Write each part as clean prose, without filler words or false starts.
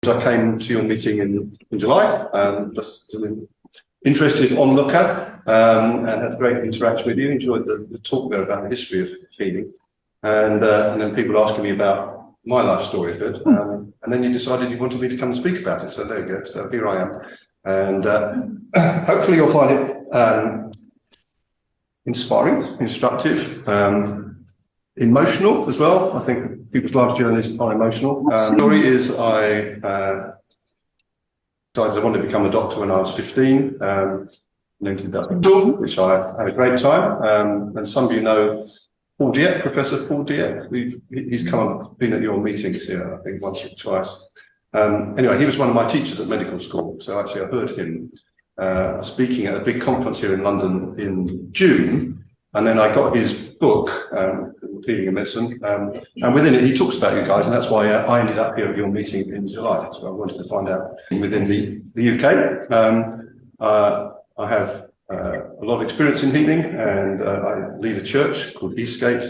I came to your meeting in July, just interested onlooker, and had a great interaction with you. Enjoyed the talk there about the history of healing, and then people asking me about my life story a bit, and then you decided you wanted me to come and speak about it. So there you go. So here I am, and hopefully you'll find it inspiring, instructive, emotional as well. I think people's life journeys are emotional. The story is I decided I wanted to become a doctor when I was 15, and entered that school, which I had a great time. And some of you know Paul Dieppe, Professor Paul Dieppe. He's been at your meetings here, I think, once or twice. Anyway, he was one of my teachers at medical school, so actually I heard him speaking at a big conference here in London in June, and then I got his book, Healing and Medicine, and within it he talks about you guys, and that's why I ended up here at your meeting in July. So I wanted to find out within the UK. I have a lot of experience in healing, and I lead a church called Eastgate.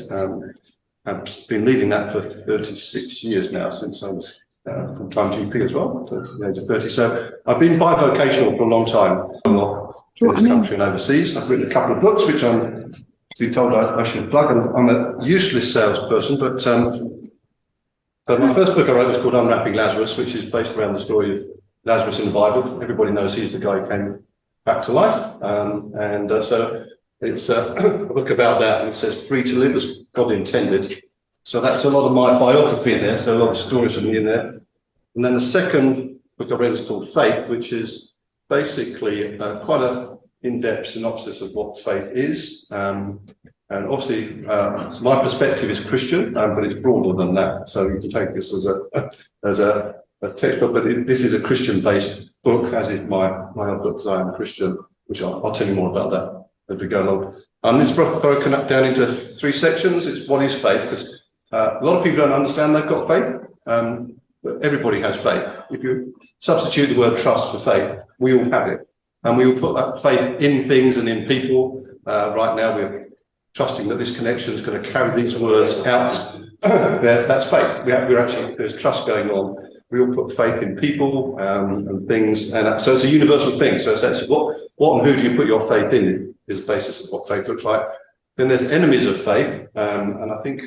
I've been leading that for 36 years now, since I was full-time GP as well, at the age of 30. So I've been bivocational for a long time, in this country and overseas. I've written a couple of books, which I'm to be told I should plug. I'm a useless salesperson, but my first book I wrote was called Unwrapping Lazarus, which is based around the story of Lazarus in the Bible. Everybody knows he's the guy who came back to life, so it's a book about that, and it says free to live as God intended. So that's a lot of my biography in there, so a lot of stories from me in there. And then the second book I read is called Faith, which is basically quite a in-depth synopsis of what faith is. And obviously, my perspective is Christian, but it's broader than that. So you can take this as a textbook, but this is a Christian-based book, as is my other book, because I am a Christian, which I'll tell you more about that as we go along. This is broken up down into 3 sections. It's what is faith, because a lot of people don't understand they've got faith, but everybody has faith. If you substitute the word trust for faith, we all have it. And we will put that faith in things and in people. Right now, we're trusting that this connection is going to carry these words out. That's faith. There's trust going on. We all put faith in people and things, and so it's a universal thing. So it's actually what and who do you put your faith in is the basis of what faith looks like. Then there's enemies of faith, and I think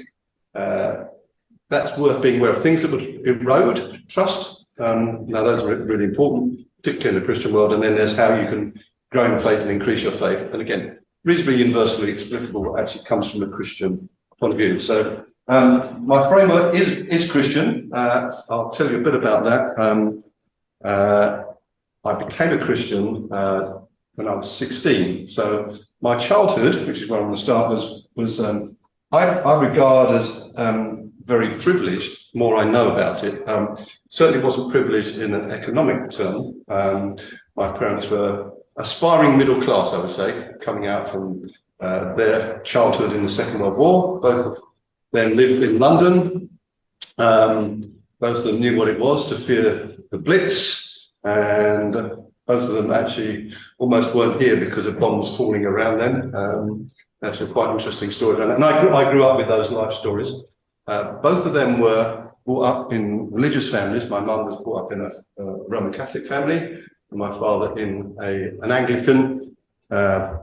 that's worth being aware of. Things that would erode trust. Now those are really important, particularly in the Christian world. And then there's how you can grow in faith and increase your faith. And again, reasonably universally explicable, actually comes from a Christian point of view. So my framework is Christian. I'll tell you a bit about that. I became a Christian when I was 16. So my childhood, which is where I'm going to start, was I regard as very privileged. More I know about it. Certainly wasn't privileged in an economic term. My parents were aspiring middle class, I would say, coming out from their childhood in the Second World War. Both of them lived in London. Both of them knew what it was to fear the Blitz, and both of them actually almost weren't here because of bombs falling around them. That's a quite interesting story. And I grew up with those life stories. Both of them were brought up in religious families. My mum was brought up in a Roman Catholic family, and my father in an Anglican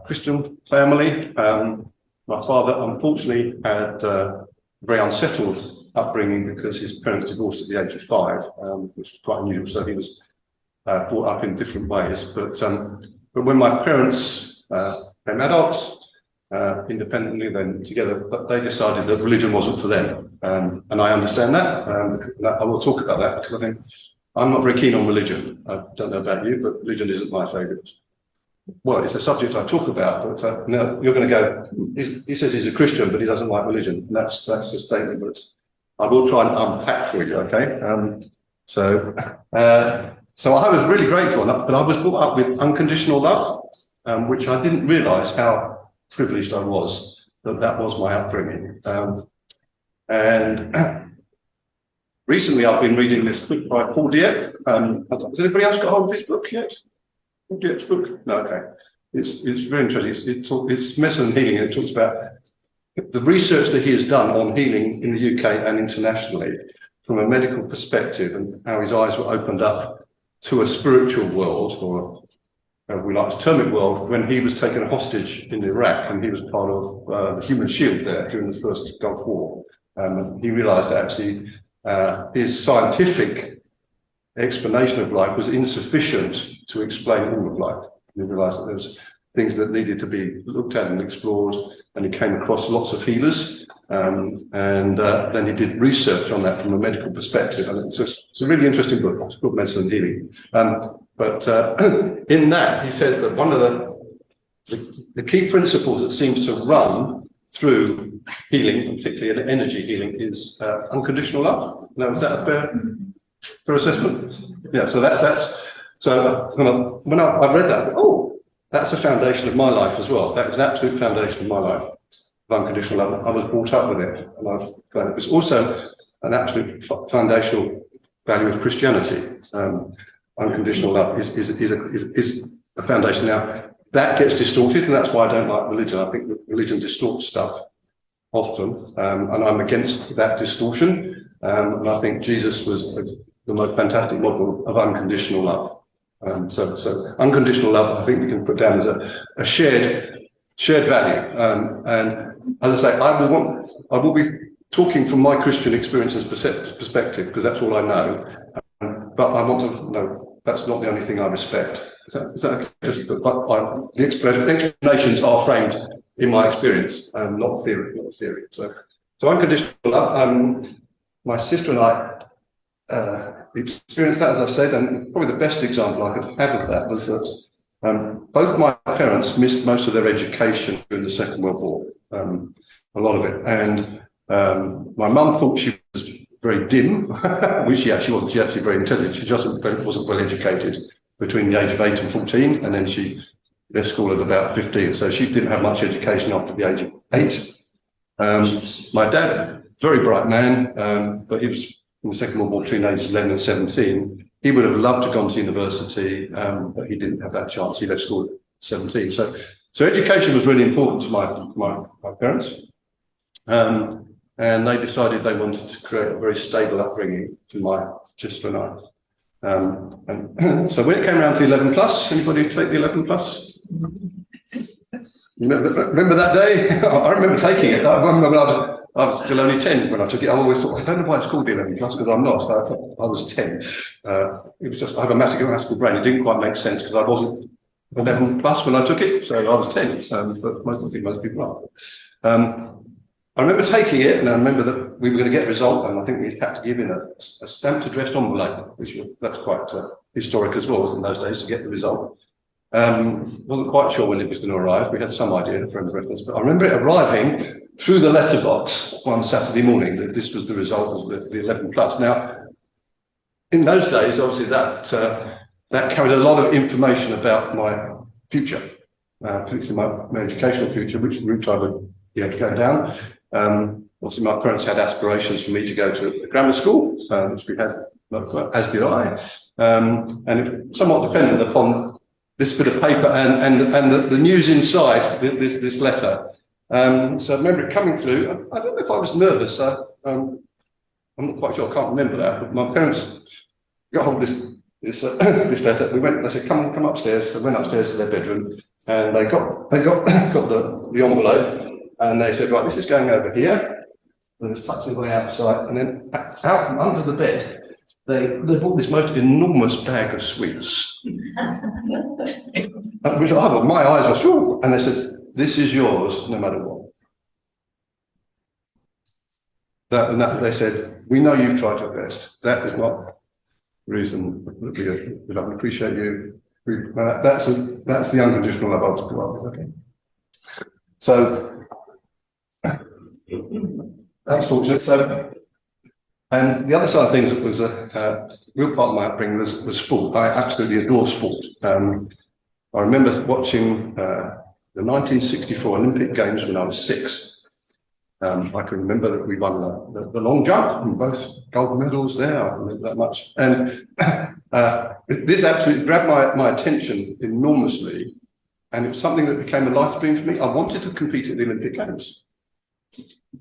Christian family. My father, unfortunately, had a very unsettled upbringing because his parents divorced at the age of 5, which was quite unusual. So he was brought up in different ways. But when my parents became adults, independently, then together, but they decided that religion wasn't for them. And I understand that. I will talk about that because I think I'm not very keen on religion. I don't know about you, but religion isn't my favourite. Well, it's a subject I talk about, but no, you're going to go, he says he's a Christian, but he doesn't like religion. And that's a statement that I will try and unpack for you, okay? So I was really grateful, but I was brought up with unconditional love, which I didn't realise how privileged I was, that was my upbringing. And recently I've been reading this book by Paul Dieppe. Has anybody else got hold of his book yet? Paul Dieppe's book? No, okay. It's very interesting. It's Medicine and Healing, and it talks about the research that he has done on healing in the UK and internationally from a medical perspective and how his eyes were opened up to a spiritual world, or we like to term it world, when he was taken hostage in Iraq and he was part of the human shield there during the first Gulf War. He realised that actually his scientific explanation of life was insufficient to explain all of life. He realised that there was things that needed to be looked at and explored, and he came across lots of healers. Then he did research on that from a medical perspective, and it's a really interesting book. It's called Medicine and Healing. In that, he says that one of the key principles that seems to run through healing, and particularly energy healing, is unconditional love. Now, is that a fair assessment? Yeah. So when I read that, that's a foundation of my life as well. That is an absolute foundation of my life. Unconditional love. I was brought up with it, and it's also an absolute foundational value of Christianity. Unconditional love is a foundation. Now that gets distorted, and that's why I don't like religion. I think religion distorts stuff often, and I'm against that distortion. And I think Jesus was the most fantastic model of unconditional love. So unconditional love, I think we can put down as a shared value. And as I say, I will be talking from my Christian experience and perspective, because that's all I know. But I want to know that's not the only thing I respect. Is that okay? The explanations are framed in my experience, not theory. So unconditional love. My sister and I experienced that, as I said, and probably the best example I could have of that was that both my parents missed most of their education during the Second World War, a lot of it. And my mum thought she was very dim, which she actually wasn't. She actually very intelligent. She just wasn't well educated between the age of 8 and 14, and then she left school at about 15. So she didn't have much education after the age of 8. My dad, very bright man, but he was in the Second World War between ages 11 and 17. He would have loved to have gone to university, but he didn't have that chance. He left school at 17. So education was really important to my parents. And they decided they wanted to create a very stable upbringing for my sister and I. And so when it came around to 11 plus, anybody take the 11 plus? Remember that day? I remember taking it. I remember when I was still only 10 when I took it. I always thought, I don't know why it's called the 11 plus, because I'm not. So I thought I was 10. It was just, I have a mathematical brain. It didn't quite make sense because I wasn't 11 plus when I took it. So I was 10. But most people are. I remember taking it, and I remember that we were going to get a result, and I think we had to give in a stamped addressed envelope, that's quite historic as well in those days to get the result. Wasn't quite sure when it was going to arrive. We had some idea for reference, but I remember it arriving through the letterbox one Saturday morning that this was the result of the 11 plus. Now, in those days, obviously that carried a lot of information about my future, particularly my educational future, which route I would go down. Obviously, my parents had aspirations for me to go to a grammar school, which we had, as did I, and it somewhat dependent upon this bit of paper and the news inside this letter. So I remember it coming through. I don't know if I was nervous. I'm not quite sure. I can't remember that. But my parents got hold of this letter. They said, "Come upstairs." So I went upstairs to their bedroom, and they got the envelope. And they said, right, this is going over here. And it's tucked away outside. And then out from under the bed, they bought this most enormous bag of sweets. Which my eyes were, whew, and they said, this is yours no matter what. They said, we know you've tried your best. That is not the reason that we don't appreciate you. That's the unconditional love I was talking about. Okay. So, that's fortunate. So, and the other side of things that was a real part of my upbringing was sport. I absolutely adore sport. I remember watching the 1964 Olympic Games when I was 6. I can remember that we won the long jump and both gold medals there. I remember that much. And this absolutely grabbed my attention enormously. And it was something that became a life dream for me. I wanted to compete at the Olympic Games.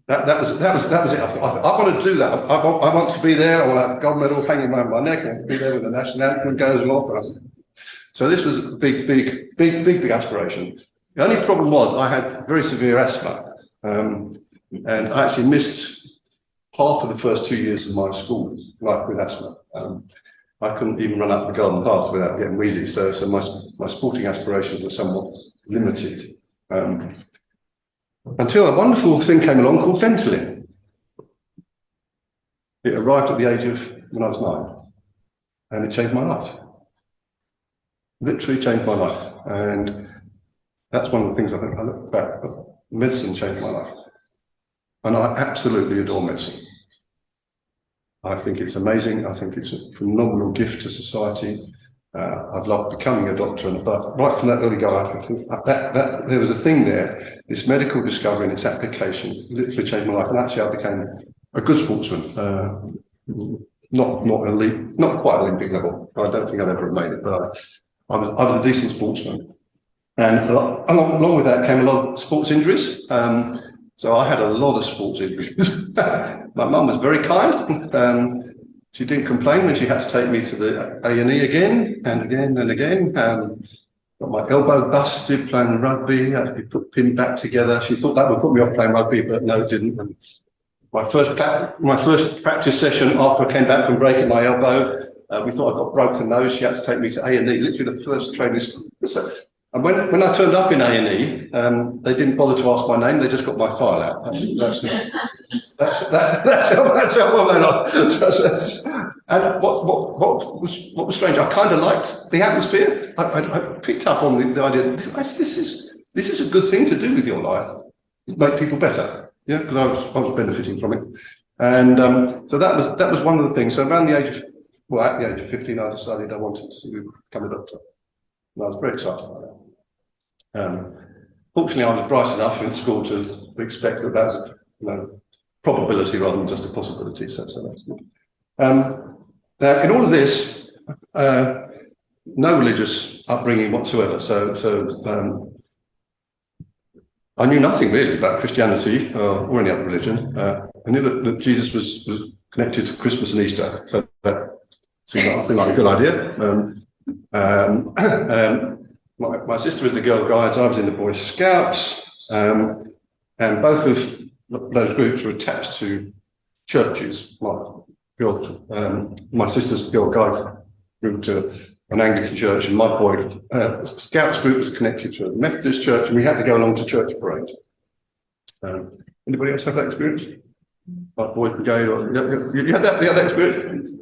That was it. I thought, I want to do that. I want to be there. I want to have a gold medal hanging around my neck. I want to be there when the national anthem goes off. So this was a big aspiration. The only problem was I had very severe asthma, and I actually missed half of the first 2 years of my school life with asthma. I couldn't even run up the garden path without getting wheezy. So my sporting aspirations were somewhat limited. Until a wonderful thing came along called Ventolin. It arrived at the age of when I was 9, and it changed my life. Literally changed my life, and that's one of the things I think I look back. Medicine changed my life, and I absolutely adore medicine. I think it's amazing. I think it's a phenomenal gift to society. I've loved becoming a doctor, but right from that early go, I think that there was a thing there. This medical discovery and its application literally changed my life, and actually I became a good sportsman. Not elite, not quite Olympic level. I don't think I'd ever have made it, but I was a decent sportsman. And along with that came a lot of sports injuries. So I had a lot of sports injuries. My mum was very kind. She didn't complain when she had to take me to the A&E again and again and again. Got my elbow busted playing rugby. I had to be pinned back together. She thought that would put me off playing rugby, but no, it didn't. And my first practice session after I came back from breaking my elbow, we thought I got broken nose. She had to take me to A&E. Literally the first training. And when I turned up in A&E, they didn't bother to ask my name. They just got my file out. That's how well they are. And what was strange, I kind of liked the atmosphere. I picked up on the idea. This is a good thing to do with your life. Make people better. Yeah, because I was benefiting from it. And so that was one of the things. So around the age of at the age of 15, I decided I wanted to become a doctor. And I was very excited about that. Fortunately, I was bright enough in school to expect that was a probability rather than just a possibility. So that's good. Now, in all of this, no religious upbringing whatsoever. So I knew nothing really about Christianity or any other religion. I knew that Jesus was connected to Christmas and Easter, so that seemed like a good idea. My sister was in the Girl Guides, I was in the Boy Scouts, and both of those groups were attached to churches. My sister's Girl Guide group to an Anglican church, and my boy Scouts group was connected to a Methodist church, and we had to go along to church parade. Anybody else have that experience? Like Boys Brigade, or you had that experience?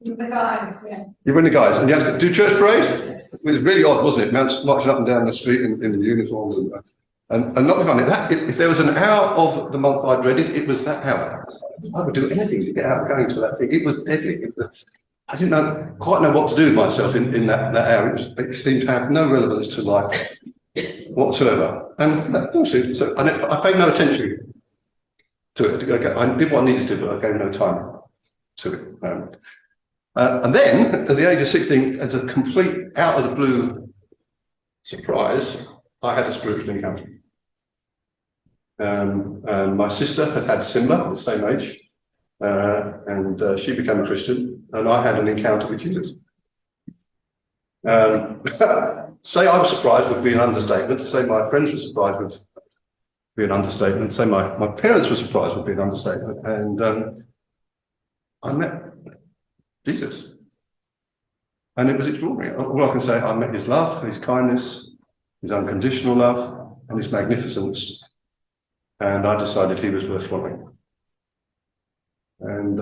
The guys, yeah. You were in the guys, and you had to do church parade? Yes. It was really odd, wasn't it? Marching up and down the street in the uniform. And not funny, if there was an hour of the month I'd read it, it was that hour. I would do anything to get out going to that thing. It was deadly. I didn't quite know what to do with myself in that hour. It seemed to have no relevance to life whatsoever. And so I paid no attention to it. I did what I needed to do, but I gave no time to it. And then, at the age of 16, as a complete out of the blue surprise, I had a spiritual encounter. And my sister had similar, the same age, and she became a Christian, and I had an encounter with Jesus. Say I was surprised would be an understatement. To say my friends were surprised would be an understatement. Say my parents were surprised would be an understatement. And I met Jesus. And it was extraordinary. All I can say, I met his love, his kindness, his unconditional love, and his magnificence. And I decided he was worth following. And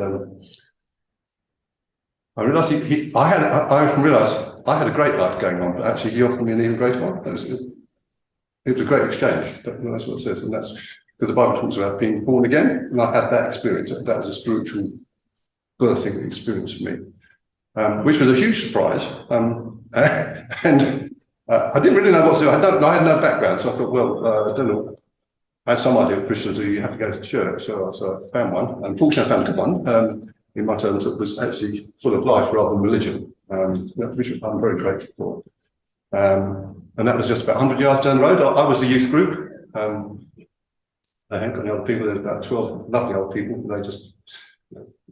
I realised I realised I had a great life going on, but actually he offered me an even greater one. It was a great exchange. That's what it says. And that's because the Bible talks about being born again. And I had that experience. That was a spiritual birthing experience for me, which was a huge surprise. And I didn't really know what to do. I had no background, so I thought, well, I don't know. I had some idea of Christians do. You have to go to church, so I found one. Unfortunately, I found a good one in my terms that was actually full of life rather than religion, which I'm very grateful for. And that was just about 100 yards down the road. I was the youth group. They hadn't got any other people. There was about 12 lovely old people. They just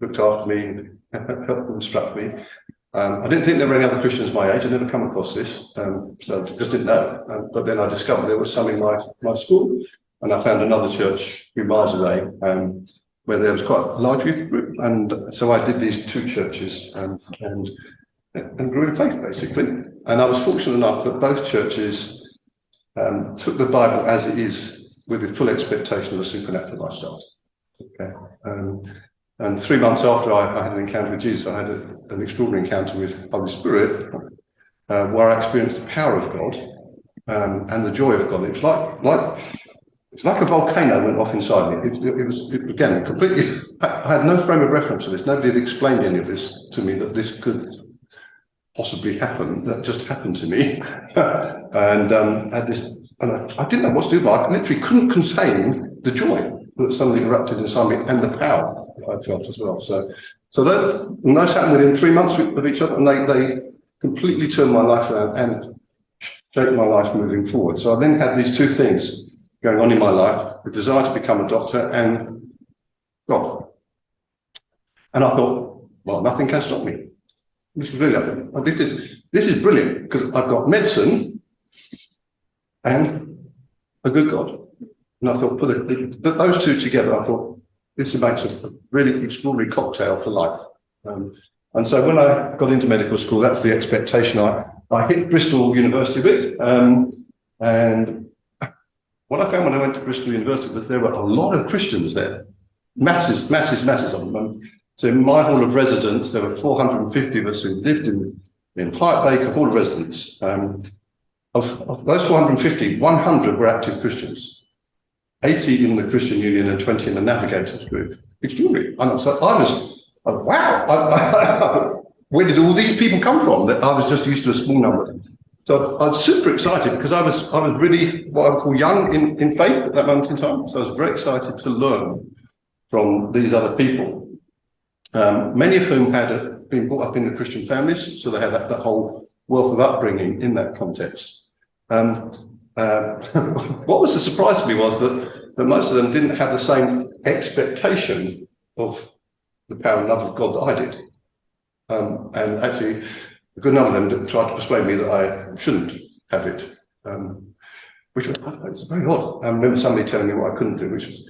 looked after me and helped instruct me. I didn't think there were any other Christians my age. I'd never come across this, so I just didn't know. But then I discovered there was some in my school, and I found another church a few miles away where there was quite a large youth group. And so I did these two churches and grew in faith, basically. And I was fortunate enough that both churches took the Bible as it is with the full expectation of a supernatural lifestyle. Okay. And 3 months after I had an encounter with Jesus, I had an extraordinary encounter with the Holy Spirit, where I experienced the power of God and the joy of God. It was it's like a volcano went off inside me. It was again completely. I had no frame of reference to this. Nobody had explained any of this to me, that this could possibly happen. That just happened to me, and had this. And I didn't know what to do, but I literally couldn't contain the joy that suddenly erupted inside me, and the power I felt as well. So those happened within 3 months of each other, and they completely turned my life around and shaped my life moving forward. So I then had these two things going on in my life: the desire to become a doctor and God. And I thought, well, nothing can stop me. This is really nothing. This is brilliant, because I've got medicine and a good God. And I thought, put those two together, I thought, this makes a really extraordinary cocktail for life. And so when I got into medical school, that's the expectation I hit Bristol University with. And what I found when I went to Bristol University was there were a lot of Christians there. Masses of them. So in my hall of residence, there were 450 of us who lived in Baker Hall of Residence. Of those 450, 100 were active Christians. 80 in the Christian Union and 20 in the Navigators group. Extraordinary. And so I was, wow, where did all these people come from? That I was just used to a small number. So I was super excited, because I was really what I would call young in faith at that moment in time. So I was very excited to learn from these other people, many of whom had been brought up in the Christian families, so they had that whole wealth of upbringing in that context. What was a surprise to me was that most of them didn't have the same expectation of the power and love of God that I did. And actually, a good number of them tried to persuade me that I shouldn't have it, which was very odd. I remember somebody telling me what I couldn't do, which was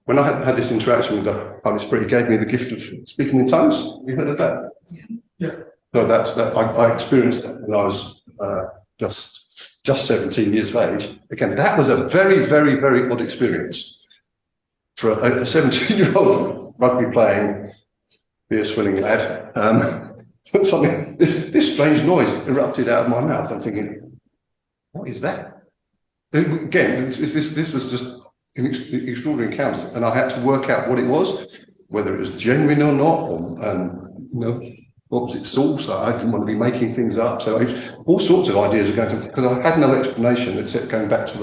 when I had this interaction with the Holy Spirit, He gave me the gift of speaking in tongues. Have you heard of that? Yeah. So I experienced that when I was just 17 years of age. Again, that was a very, very, very odd experience for a 17-year-old rugby playing, beer swilling lad. Something, this strange noise erupted out of my mouth. I'm thinking, what is that? Again, this was just an extraordinary encounter, and I had to work out what it was, whether it was genuine or not, what was its source. I didn't want to be making things up. So all sorts of ideas were going to, because I had no explanation except going back to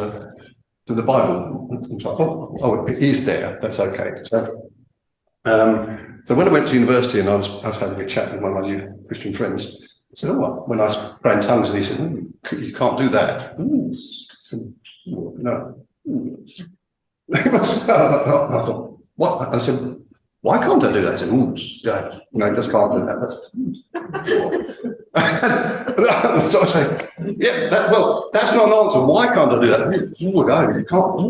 the Bible. And so, oh, it is there. That's okay. So when I went to university and I was having a chat with one of my new Christian friends, I said, when I was praying tongues, and he said, you can't do that. No. I thought, what? I said, why can't I do that? I said, no, just can't do that. So I say, yeah, that's not an answer. Why can't I do that? No, you can't.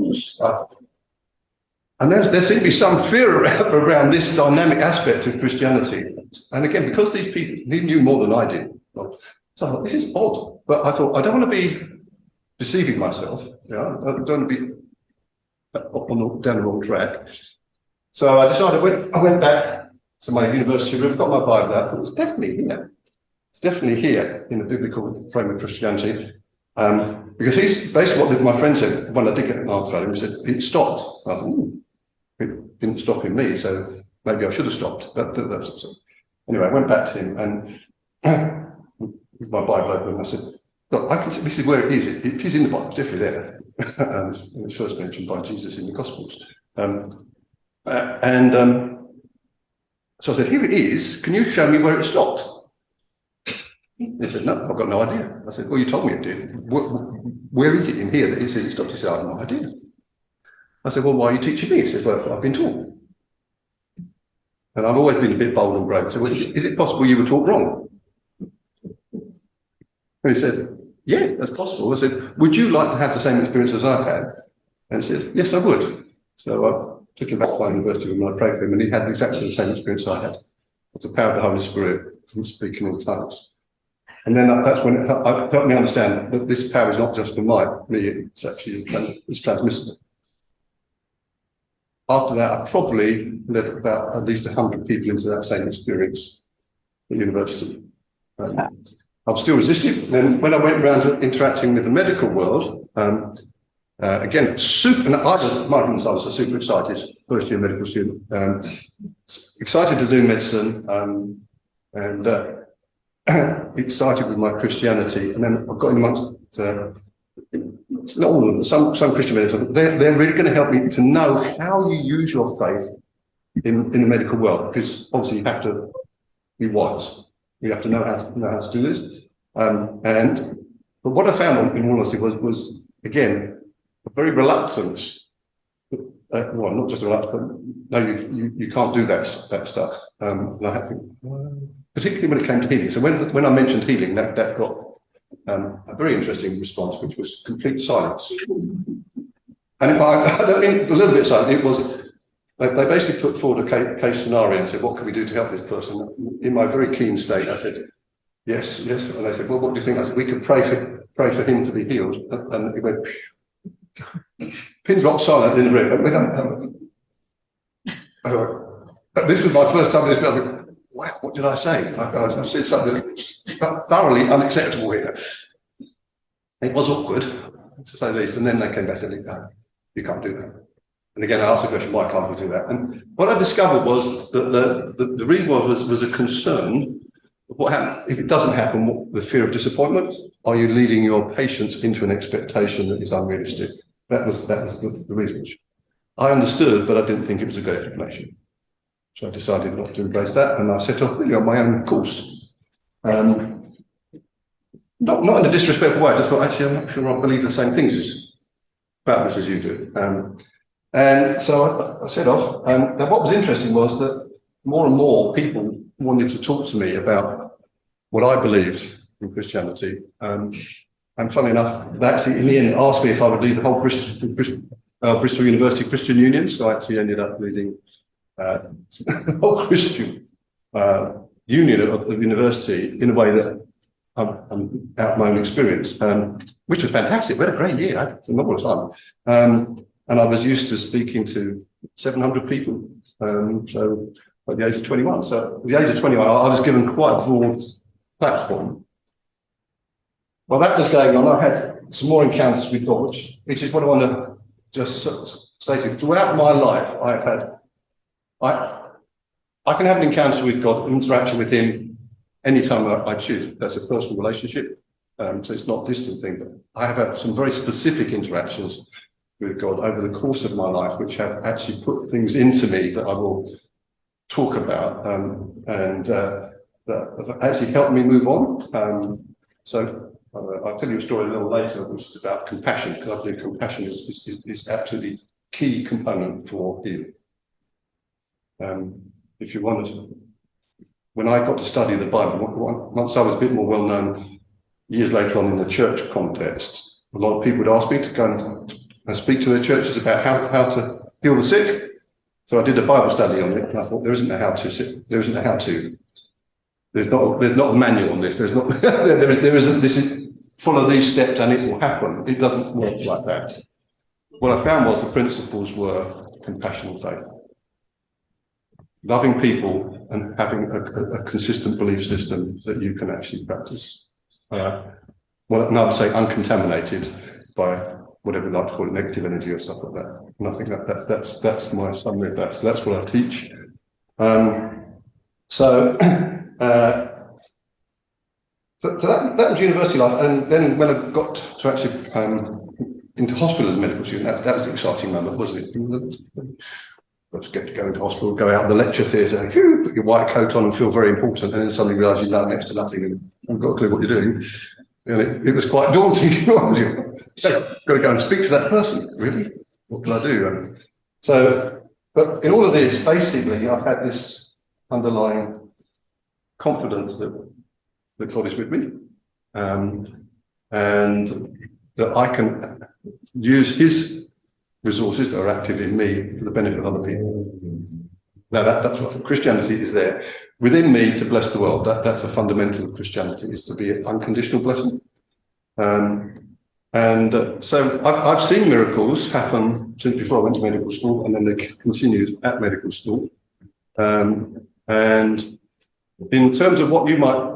And there seemed to be some fear around this dynamic aspect of Christianity. And again, because these people, he knew more than I did. So I thought, this is odd. But I thought, I don't want to be deceiving myself. I don't want to be down the wrong track. So I decided, I went back to my university room, got my Bible out, thought, it's definitely here. It's definitely here in the biblical frame of Christianity. Because he's basically what my friend said when I did get an answer out of him. He said, it stopped. I thought, it didn't stop in me, so maybe I should have stopped. Anyway, I went back to him and with my Bible open, and I said, look, I can see this is where it is. It is in the Bible, it's definitely there. And it's first mentioned by Jesus in the Gospels. So I said, here it is. Can you show me where it stopped? He said, no, I've got no idea. I said, well, you told me it did. Where is it in here that it says it stopped? He said, I have no idea. I said, well, why are you teaching me? He said, well, I've been taught. And I've always been a bit bold and brave. I said, well, is it possible you were taught wrong? And he said, yeah, that's possible. I said, would you like to have the same experience as I've had? And he said, yes, I would. So I took him back to my university and I prayed for him, and he had exactly the same experience I had. It's the power of the Holy Spirit from speaking in tongues. And then that's when it helped me understand that this power is not just for me, it's actually it's transmissible. After that, I probably led about at least 100 people into that same experience at university. I was still resisting. Then when I went around to interacting with the medical world, again, I was a super excited first year medical student, excited to do medicine, and excited with my Christianity. And then I've got in amongst, not all of them, some Christian medical, they're really going to help me to know how you use your faith in the medical world, because obviously you have to be wise. You have to know how to do this. But what I found, in all honesty, was again, a very reluctance. Well, not just a reluctance, but no, you can't do that stuff. And I had to think, particularly when it came to healing. So when I mentioned healing, that got a very interesting response, which was complete silence. And I don't mean a little bit silent. It was they basically put forward a case scenario and said, "What can we do to help this person?" In my very keen state, I said, "Yes, yes." And they said, "Well, what do you think?" I said, "We could pray for him to be healed." And it went pin drop silent in the room. This was my first time. This, I went, wow, what did I say? I said something thoroughly unacceptable here. It was awkward, to say the least. And then they came back and said, "No, you can't do that." And again, I asked the question, why can't we do that? And what I discovered was that the reason was a concern of what happened. If it doesn't happen, the fear of disappointment. Are you leading your patients into an expectation that is unrealistic? That was the reason. Which I understood, but I didn't think it was a good explanation. So I decided not to embrace that, and I set off really on my own course. Not in a disrespectful way. I just thought, actually, I'm not sure I believe the same things about this as you do. And so I set off. And what was interesting was that more and more people wanted to talk to me about what I believed in Christianity. And funny enough, they actually, in the end, asked me if I would lead the whole Bristol University Christian Union. So I actually ended up leading the whole Christian union of the university in a way that I'm out of my own experience, which was fantastic. We had a great year. I had a phenomenal time. And I was used to speaking to 700 people, so at the age of 21. So at the age of 21, I was given quite a broad platform. While that was going on, I had some more encounters with God, which is what I want to just state. Throughout my life, I can have an encounter with God, an interaction with Him anytime I choose. That's a personal relationship, so it's not a distant thing. But I have had some very specific interactions with God over the course of my life, which have actually put things into me that I will talk about, and that have actually helped me move on. So I'll tell you a story a little later, which is about compassion, because I believe compassion is absolutely key component for healing. If you want to, when I got to study the Bible, once I was a bit more well known, years later on in the church context, a lot of people would ask me to go and speak to their churches about how to heal the sick. So I did a Bible study on it, and I thought there isn't a how to. There isn't a how to. There's not a manual on this. There's not. there isn't. This is follow these steps and it will happen. It doesn't work like that. What I found was the principles were compassion and faith, loving people, and having a consistent belief system that you can actually practice. And I would say uncontaminated by whatever you like to call it, negative energy or stuff like that. And I think that's my summary of that. So that's what I teach. So that was university life. And then when I got to actually into hospital as a medical student, that was an exciting moment, wasn't it? Got to get to go into hospital, go out in the lecture theatre, put your white coat on and feel very important, and then suddenly realise you've done next to nothing and haven't got a clue what you're doing. And it was quite daunting. Got to go and speak to that person, really? what can I do? But in all of this, basically, I've had this underlying confidence that God is with me, and that I can use His resources that are active in me for the benefit of other people. Now, that's what Christianity is there within me to bless the world. That's a fundamental of Christianity, is to be an unconditional blessing. So I've seen miracles happen since before I went to medical school, and then they continued at medical school. And in terms of what you might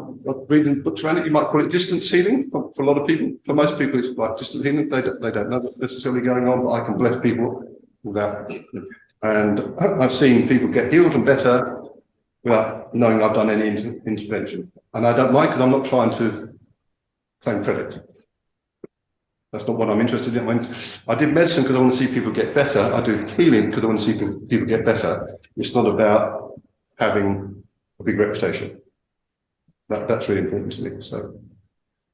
reading books around it, you might call it distance healing for a lot of people. For most people, it's like distant healing. They don't know what's necessarily going on, but I can bless people without. And I've seen people get healed and better without knowing I've done any intervention. And I don't mind, because I'm not trying to claim credit. That's not what I'm interested in. When I did medicine because I want to see people get better. I do healing because I want to see people get better. It's not about having a big reputation. That's really important to me. So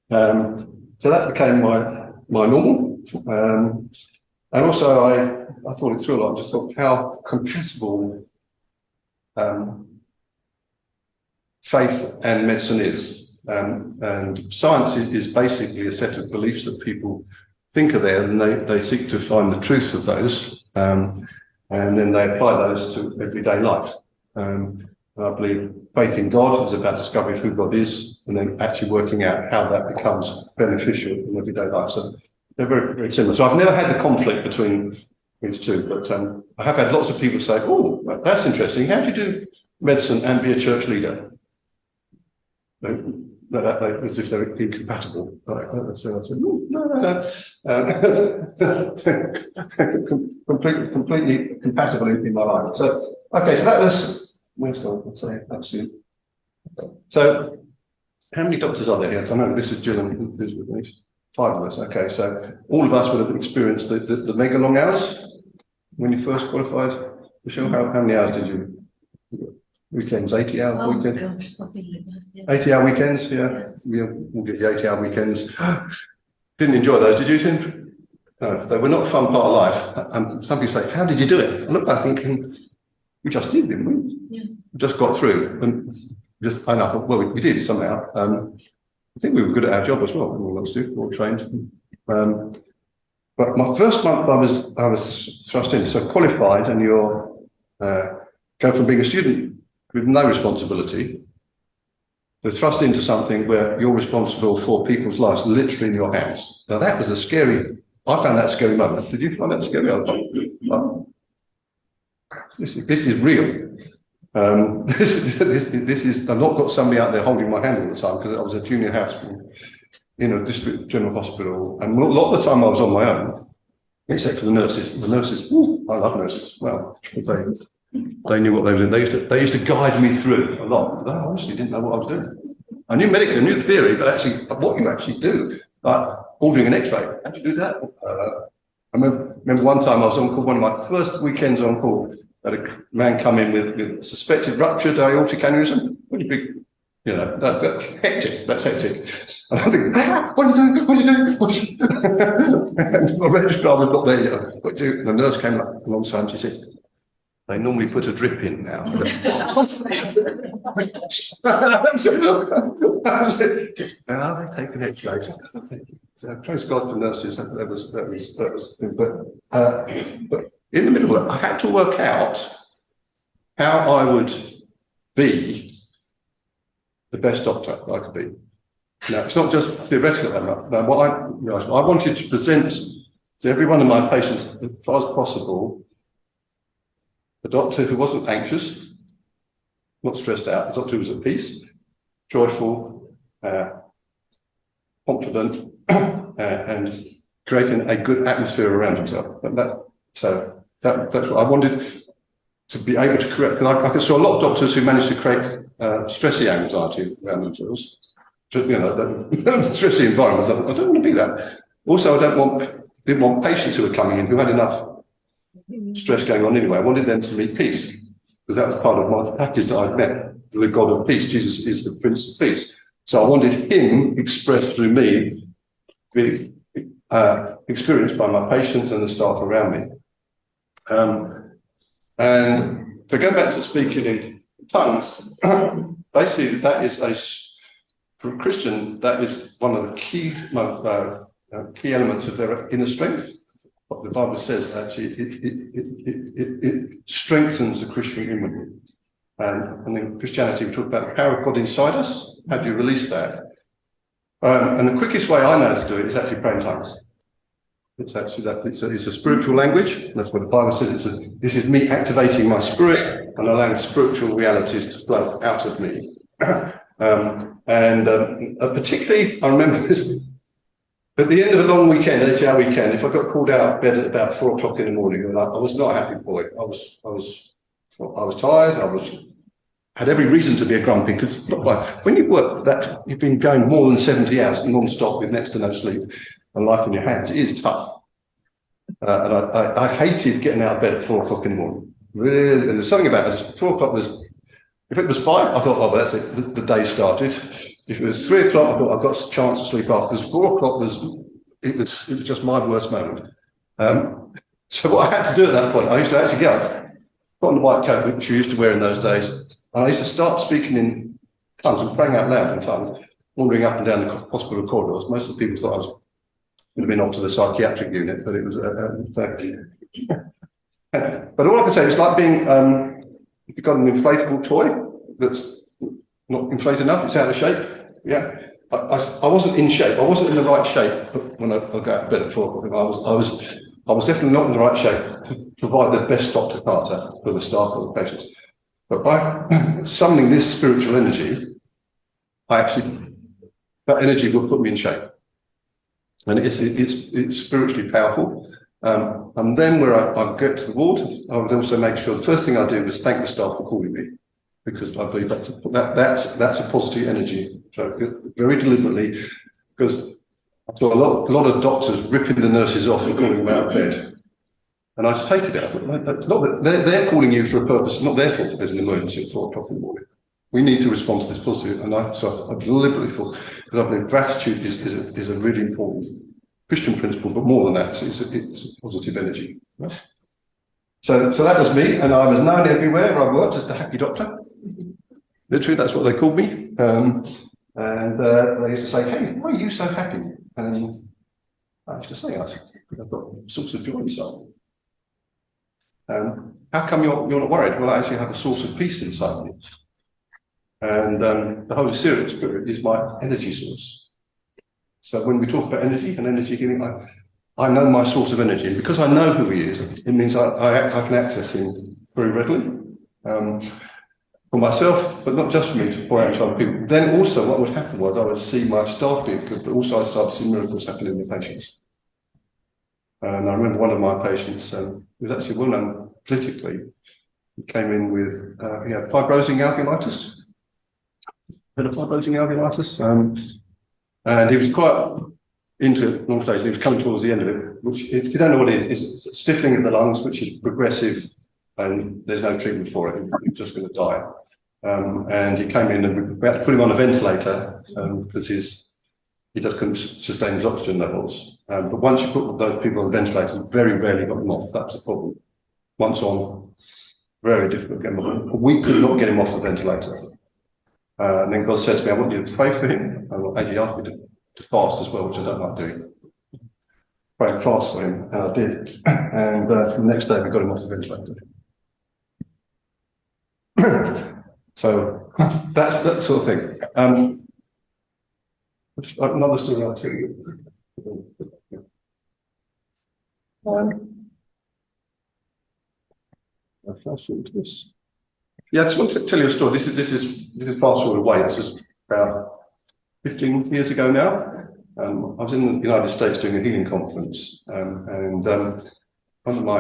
that became my normal. And also I thought it through a lot. I just thought how compatible faith and medicine is. And science is basically a set of beliefs that people think are there, and they seek to find the truth of those, and then they apply those to everyday life. And I believe faith in God is about discovering who God is, and then actually working out how that becomes beneficial in everyday life. So they're very, very similar. So I've never had the conflict between these two, but I have had lots of people say, "Oh, that's interesting. How do you do medicine and be a church leader?" As if they're incompatible. So I said, no. Completely compatible in my life. So, okay, so that was, that's it. So, how many doctors are there here? I know this is Jill and who's with me. 5 of us. Okay, so all of us would have experienced the mega long hours when you first qualified. Michelle, how many hours did you? Weekends, 80-hour weekends. Oh gosh, something like that. Yeah. 80-hour weekends, yeah. We'll get the 80-hour weekends. Didn't enjoy those, did you, Tim? No, they were not a fun part of life. And some people say, "How did you do it?" I look back thinking, we just did, didn't we? Yeah. We just got through. And I thought, well, we did somehow. I think we were good at our job as well. We were all trained. But my first month I was thrust in. So qualified, and you're go from being a student with no responsibility, they're thrust into something where you're responsible for people's lives literally in your hands. Now that was I found that a scary moment. Did you find that scary? This is real. This is, I've not got somebody out there holding my hand all the time, because I was a junior hospital in a district general hospital, and a lot of the time I was on my own, except for the nurses. The nurses, I love nurses. Well, they knew what they were doing. They used to guide me through a lot. I honestly didn't know what I was doing. I knew medically, I knew the theory, but actually what you actually do, like ordering an X-ray, how do you do that? I remember one time I was on call, one of my first weekends on call, had a man come in with suspected ruptured aortic aneurysm. Pretty big, that's hectic. That's hectic. And I'm thinking, what are you doing? What are you doing? And my registrar was not there yet. But the nurse came up alongside and she said, "They normally put a drip in now." I said, "They take an X-ray." So praise God for nurses. That was. But in the middle of it, I had to work out how I would be the best doctor I could be. Now, it's not just theoretical. What I wanted to present to every one of my patients, as far as possible, a doctor who wasn't anxious, not stressed out, a doctor who was at peace, joyful, confident, and creating a good atmosphere around himself. That's what I wanted to be able to create. I saw a lot of doctors who managed to create stressy anxiety around themselves. Just, the stressy environments. I don't want to be that. Also, didn't want patients who were coming in who had enough stress going on anyway. I wanted them to meet peace, because that was part of my package that I'd met. The God of peace, Jesus is the Prince of Peace. So I wanted him expressed through me, really experienced by my patients and the staff around me. And to go back to speaking in tongues, basically that is for a Christian, that is one of the key elements of their inner strength. What the Bible says, actually, it strengthens the Christian inwardly. And in Christianity, we talk about the power of God inside us. How do you release that? And the quickest way I know to do it is actually praying tongues. It's actually it's a spiritual language. That's what the Bible says. This is me activating my spirit and allowing spiritual realities to flow out of me. Particularly, I remember this at the end of a long weekend, 8-hour weekend. If I got called out of bed at about 4 o'clock in the morning, and I was not a happy boy. I was tired. I had every reason to be a grumpy, because when you work that, you've been going more than 70 hours non-stop with next to no sleep and life in your hands. It is tough. And I hated getting out of bed at 4 o'clock in the morning. Really, and there's something about it. 4 o'clock was, if it was 5, I thought, oh, well, that's it. The day started. If it was 3 o'clock, I thought I've got a chance to sleep off, because 4 o'clock was just my worst moment. So what I had to do at that point, I used to actually put on the white coat, which we used to wear in those days, and I used to start speaking in tongues and praying out loud in tongues, wandering up and down the hospital corridors. Most of the people thought I would have been off to the psychiatric unit, but it was. But all I can say is like being, you've got an inflatable toy that's not inflated enough, it's out of shape. Yeah, I wasn't in shape. I wasn't in the right shape when I got out of bed at 4 o'clock. I was definitely not in the right shape to provide the best Dr. Carter for the staff or the patients. But by summoning this spiritual energy, that energy will put me in shape. And it's spiritually powerful. And then where I get to the ward, I would also make sure the first thing I do was thank the staff for calling me, because I believe that's a positive energy. So very deliberately, because I saw a lot of doctors ripping the nurses off and calling them out of bed. And I just hated it. I thought, it's not that they're calling you for a purpose. It's not their fault that there's an emergency at 4 o'clock in the morning. We need to respond to this positive. And so I deliberately thought, because I believe gratitude is a really important Christian principle, but more than that, it's a positive energy. Right? So that was me, and I was known everywhere where I worked as the happy doctor. Literally, that's what they called me. And they used to say, hey, why are you so happy? And I used to say, I've got a source of joy inside. How come you're not worried? Well, I actually have a source of peace inside me. And the Holy Spirit is my energy source. So when we talk about energy and energy healing, I know my source of energy. And because I know who he is, it means I can access him very readily. For myself, but not just for me, to pour out to other people. Then also what would happen was I would see my staff being good, but also I'd start to see miracles happening in the patients. And I remember one of my patients, who was actually well known politically, he came in with, he had fibrosing alveolitis. And he was quite into it all stages. He was coming towards the end of it, which, if you don't know what it is, it's stiffening of the lungs, which is progressive, and there's no treatment for it. He's just going to die. And he came in and we had to put him on a ventilator because he just couldn't sustain his oxygen levels. But once you put those people on ventilators, very rarely got them off. That was the problem. Once on, very difficult to get him off. We could not get him off the ventilator. And then God said to me, I want you to pray for him. And as he asked me to fast as well, which I don't like doing. Pray and fast for him, and I did. And the next day we got him off the ventilator. So that's that sort of thing. Another story I'll tell you. Fast forward to this. Yeah, I just want to tell you a story. This is fast forward away. This is about 15 years ago now. I was in the United States doing a healing conference, and one of my,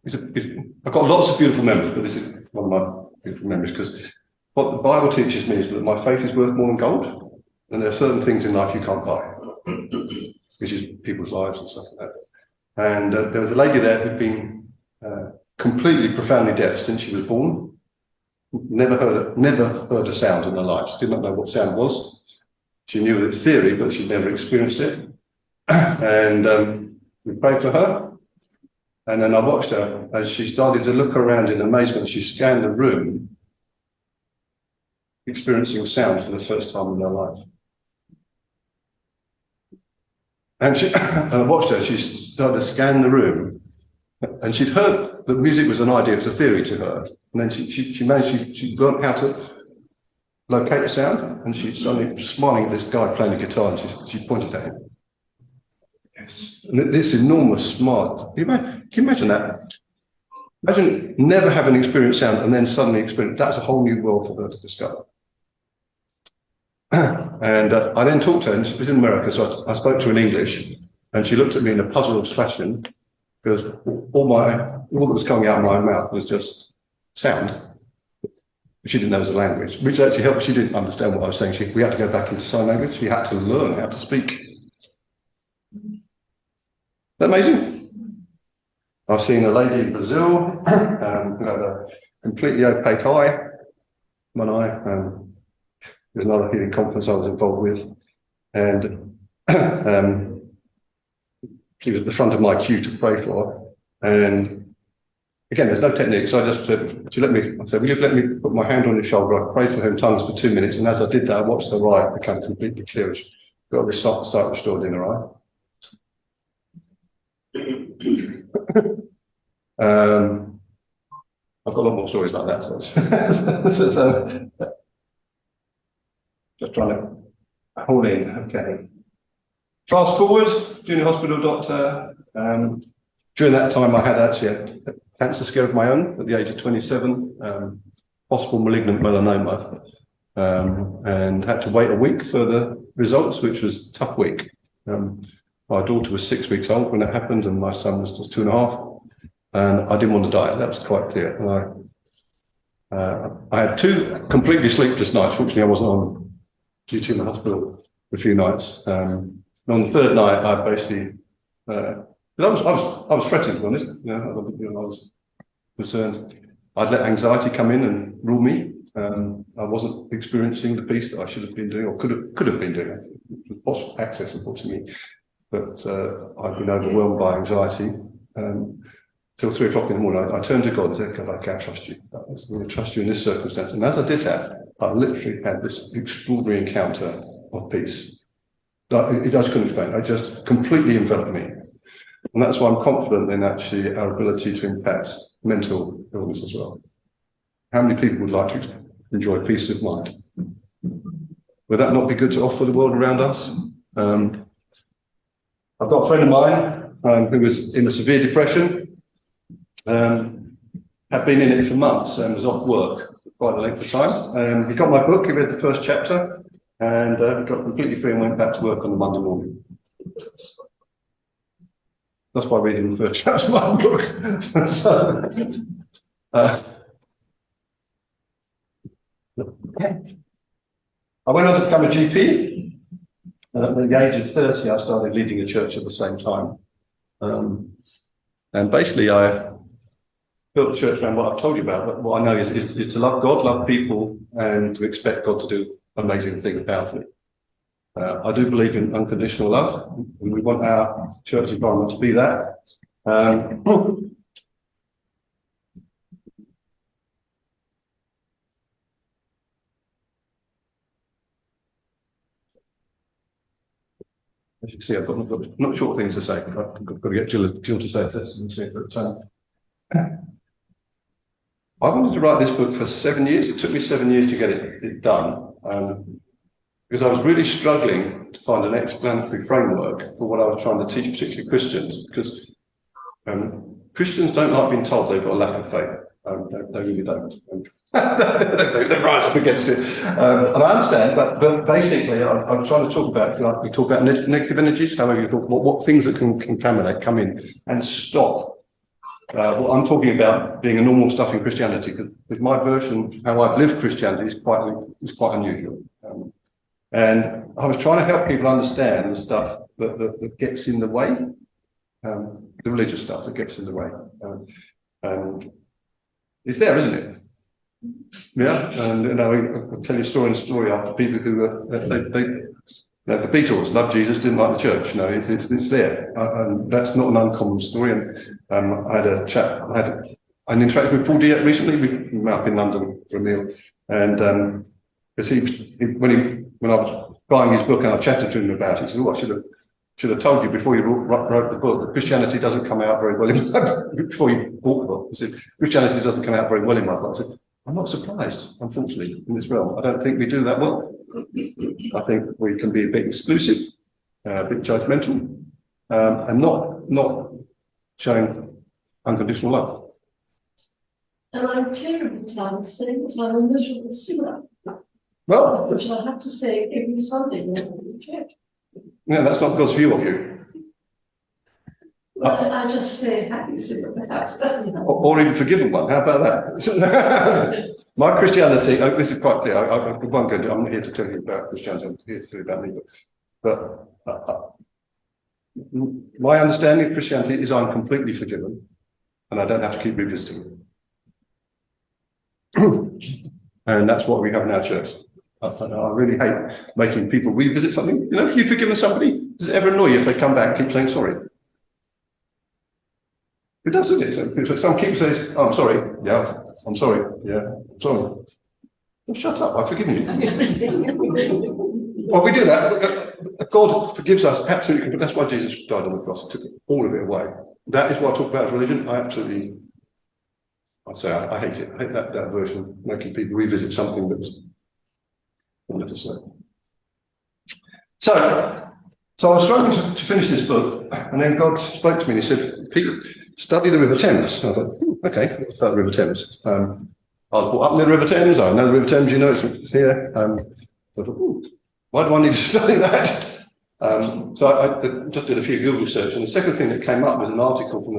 I've got lots of beautiful memories, but this is one of my beautiful memories, because what the Bible teaches me is that my faith is worth more than gold, and there are certain things in life you can't buy, which is people's lives and stuff like that. And there was a lady there who'd been completely profoundly deaf since she was born. Never heard a sound in her life. She did not know what sound was. She knew its theory, but she'd never experienced it. And we prayed for her. And then I watched her as she started to look around in amazement. She scanned the room, experiencing sound for the first time in her life. And I watched her, she started to scan the room, and she'd heard that music was an idea, it was a theory to her. And then she learned how to locate the sound, and she suddenly smiling at this guy playing the guitar, and she pointed at him. Yes. And this enormous smile. Can you imagine that? Imagine never having experienced sound and then suddenly experience. That's a whole new world for her to discover. And I then talked to her, and she was in America, so I spoke to her in English, and she looked at me in a puzzled fashion, because all that was coming out of my mouth was just sound. She didn't know it was a language, which actually helped. She didn't understand what I was saying. We had to go back into sign language. She had to learn how to speak. Isn't that amazing? I've seen a lady in Brazil who had a completely opaque eye, one eye. There's another healing conference I was involved with, and she was at the front of my queue to pray for. And again, there's no technique, so I just said, will you let me put my hand on your shoulder? I prayed for her in tongues for 2 minutes, and as I did that, I watched her eye become completely clear. She got a sight restored in her eye. I've got a lot more stories like that. So just trying to hold in. Okay. Fast forward, junior hospital doctor. During that time, I had actually a cancer scare of my own at the age of 27, possible malignant melanoma, and had to wait a week for the results, which was a tough week. My daughter was 6 weeks old when it happened, and my son was just 2.5, and I didn't want to die. That was quite clear. And I had 2 completely sleepless nights. Fortunately, I wasn't on duty in the hospital for a few nights. And on the 3rd night, I basically, I was fretting, to be honest. I was concerned. I'd let anxiety come in and rule me. I wasn't experiencing the peace that I should have been doing, or could have been doing. It was accessible to me, but I'd been overwhelmed by anxiety. Till 3 o'clock in the morning, I turned to God and said, "God, I can't trust you. I'm going to trust you in this circumstance." And as I did that, I literally had this extraordinary encounter of peace. I just couldn't explain. It just completely enveloped me. And that's why I'm confident in actually our ability to impact mental illness as well. How many people would like to enjoy peace of mind? Would that not be good to offer the world around us? I've got a friend of mine who was in a severe depression, had been in it for months and was off work for quite a length of time. He got my book, he read the first chapter, and got completely free and went back to work on the Monday morning. That's why reading the first chapter of my book. I went on to become a GP. At the age of 30, I started leading a church at the same time. And basically, I built a church around what I've told you about. But what I know is to love God, love people, and to expect God to do amazing things powerfully. I do believe in unconditional love, and we want our church environment to be that. As you can see, I've got not short things to say. I've got to get Jill to say this. But I wanted to write this book for 7 years. It took me 7 years to get it done. Because I was really struggling to find an explanatory framework for what I was trying to teach, particularly Christians, because Christians don't like being told they've got a lack of faith. They really don't. They rise up against it. And I understand, but basically, I'm trying to talk about, like we talk about negative energies, however you talk, what things that can contaminate, come in and stop. What I'm talking about being a normal stuff in Christianity, because my version, how I've lived Christianity, is quite unusual. And I was trying to help people understand the stuff that gets in the way, the religious stuff that gets in the way. And it's there, isn't it? Yeah. And I'll tell you story after people who The Beatles loved Jesus, didn't like the church. You know, it's there. And that's not an uncommon story. And I had an interaction with Paul Diet recently. We met up in London for a meal, and because when I was buying his book and I chatted to him about it, he said, "Oh, I should have told you before you wrote the book that Christianity doesn't come out very well in my before you bought the book." He said, "Christianity doesn't come out very well in my book." I said, "I'm not surprised, unfortunately, in this realm. I don't think we do that well. I think we can be a bit exclusive, a bit judgmental, and not showing unconditional love." And I'm terribly tired saying that I'm a miserable sinner. Well, which I have to say, every Sunday when I go to church. yeah, that's not God's view of you. Well, I just say happy sinner, perhaps. Or even forgiven one. How about that? My Christianity, this is quite clear. I'm not here to tell you about Christianity. I'm here to tell you about me. But my understanding of Christianity is I'm completely forgiven, and I don't have to keep revisiting it. And that's what we have in our church. I really hate making people revisit something. You know, if you've forgiven somebody, does it ever annoy you if they come back and keep saying sorry? It does, doesn't it? So some keep says, "Oh, I'm sorry." "Yeah, I'm sorry." "Yeah, I'm sorry." "Well, shut up, I've forgiven you." Well, we do that. God forgives us absolutely, but that's why Jesus died on the cross. He took all of it away. That is what I talk about as religion. I hate it. I hate that version, making people revisit something that was unnecessary. So I was struggling to finish this book, and then God spoke to me and he said, "Peter, study the River Thames." I thought, okay, what's about the River Thames? I was brought up near the River Thames. I know the River Thames, you know, it's here. So I thought, why do I need to study that? So I just did a few Google searches, and the second thing that came up was an article from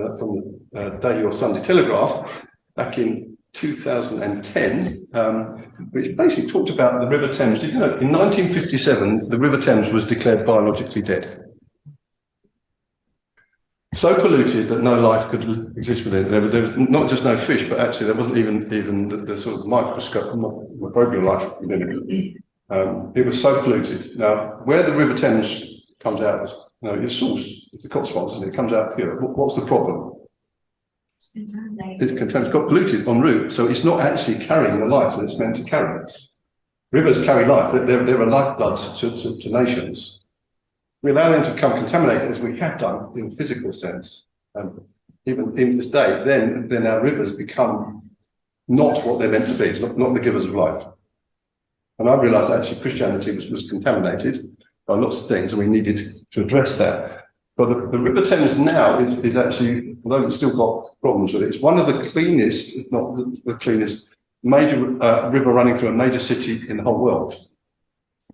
the Daily or Sunday Telegraph back in 2010, which basically talked about the River Thames. Did you know, in 1957, the River Thames was declared biologically dead. So polluted that no life could exist within it. There was not just no fish, but actually there wasn't even the sort of microbial life within it. It was so polluted. Now, where the River Thames comes out, its source, it's the Cotswolds, isn't it? It comes out pure. What's the problem? It got polluted en route, so it's not actually carrying the life that it's meant to carry. Rivers carry life; they're a lifeblood to nations. We allow them to become contaminated, as we have done in a physical sense. Even to this day, then our rivers become not what they're meant to be, not the givers of life. And I realised that actually Christianity was contaminated by lots of things, and we needed to address that. But the River Thames now is actually, although it's still got problems with it, it's one of the cleanest, if not the cleanest, major river running through a major city in the whole world.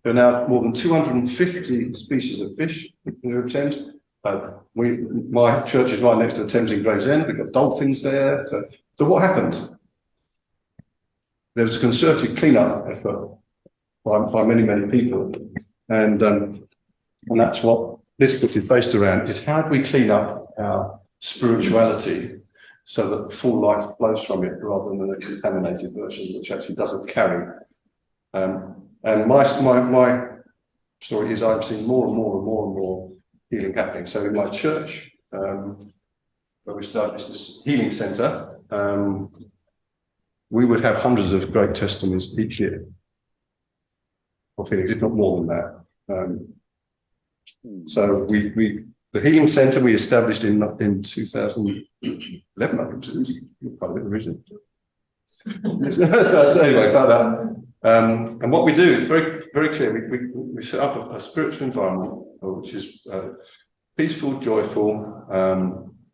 There are now more than 250 species of fish in the River Thames. My church is right next to the Thames in Gravesend. We've got dolphins there. So what happened? There was a concerted clean-up effort by many, many people. And that's what this book is based around, is how do we clean up our spirituality so that full life flows from it rather than a contaminated version which actually doesn't carry. And my story is I've seen more and more healing happening. So in my church, where we started this healing centre, we would have hundreds of great testimonies each year of healings, if not more than that. So the healing centre we established in 2011, I think it was quite a bit original. So anyway, about that. And what we do is very, very clear. We set up a spiritual environment which is peaceful, joyful,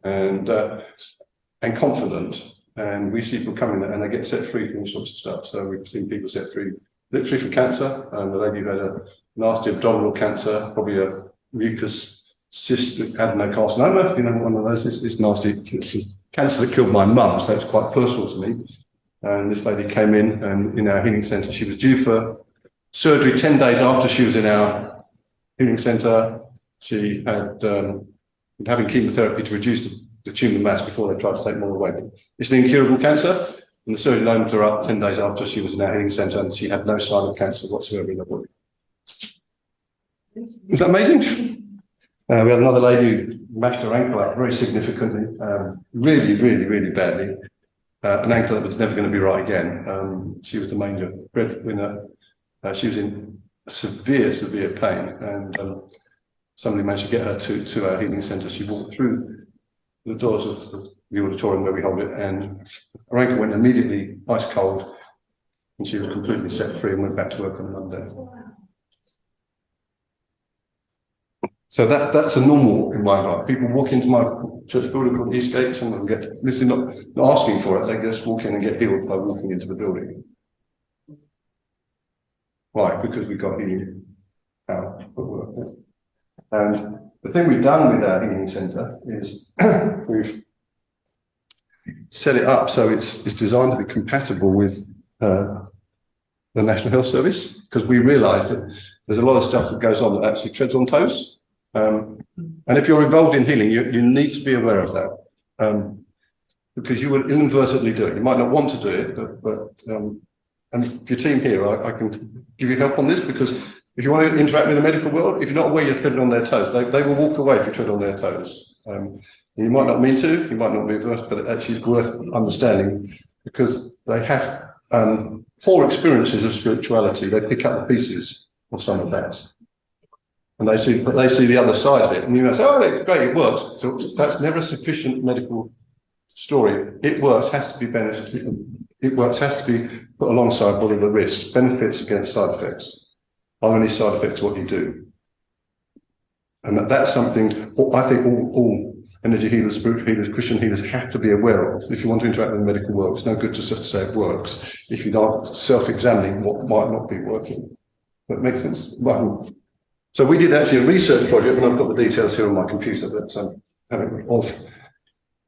and confident. And we see people coming there and they get set free from all sorts of stuff. So we've seen people set free, literally from cancer. The lady who had a nasty abdominal cancer, probably a mucus cyst adenocarcinoma, you know, one of those. It's nasty. It's cancer that killed my mum, so it's quite personal to me. And this lady came in, and in our healing centre, she was due for surgery 10 days after she was in our healing centre. She had been having chemotherapy to reduce the tumour mass before they tried to take more away. It's an incurable cancer, and the surgeon opened her up 10 days after she was in our healing centre, and she had no sign of cancer whatsoever in her body. Is that amazing? We had another lady who mashed her ankle up very significantly, really, really, really badly. An ankle that was never going to be right again. She was the major breadwinner. She was in severe, severe pain, and somebody managed to get her to our healing centre. She walked through the doors of the auditorium where we hold it, and her ankle went immediately ice cold, and she was completely set free and went back to work on Monday. So that's a normal in my life. People walk into my church building called Eastgate, some of them get, this is not asking for it, they just walk in and get healed by walking into the building. Why? Because we've got healing power at work. And the thing we've done with our healing centre is we've set it up so it's designed to be compatible with the National Health Service, because we realise that there's a lot of stuff that goes on that actually treads on toes. And if you're involved in healing, you need to be aware of that, because you will inadvertently do it. You might not want to do it, but and for your team here, I can give you help on this, because if you want to interact with the medical world, if you're not aware you're treading on their toes, they will walk away if you tread on their toes. You might not mean to, you might not be averse, but it actually is worth understanding, because they have poor experiences of spirituality. They pick up the pieces of some of that. And they see the other side of it, and you might say, "Oh, great, it works." So that's never a sufficient medical story. It works, has to be beneficial. It works, has to be put alongside what are the risks, benefits against side effects. Are any side effects what you do? And that's something I think all energy healers, spiritual healers, Christian healers have to be aware of. If you want to interact with the medical world, it's no good to just say it works if you're not self-examining what might not be working. That makes sense? Right. So we did actually a research project, and I've got the details here on my computer, that of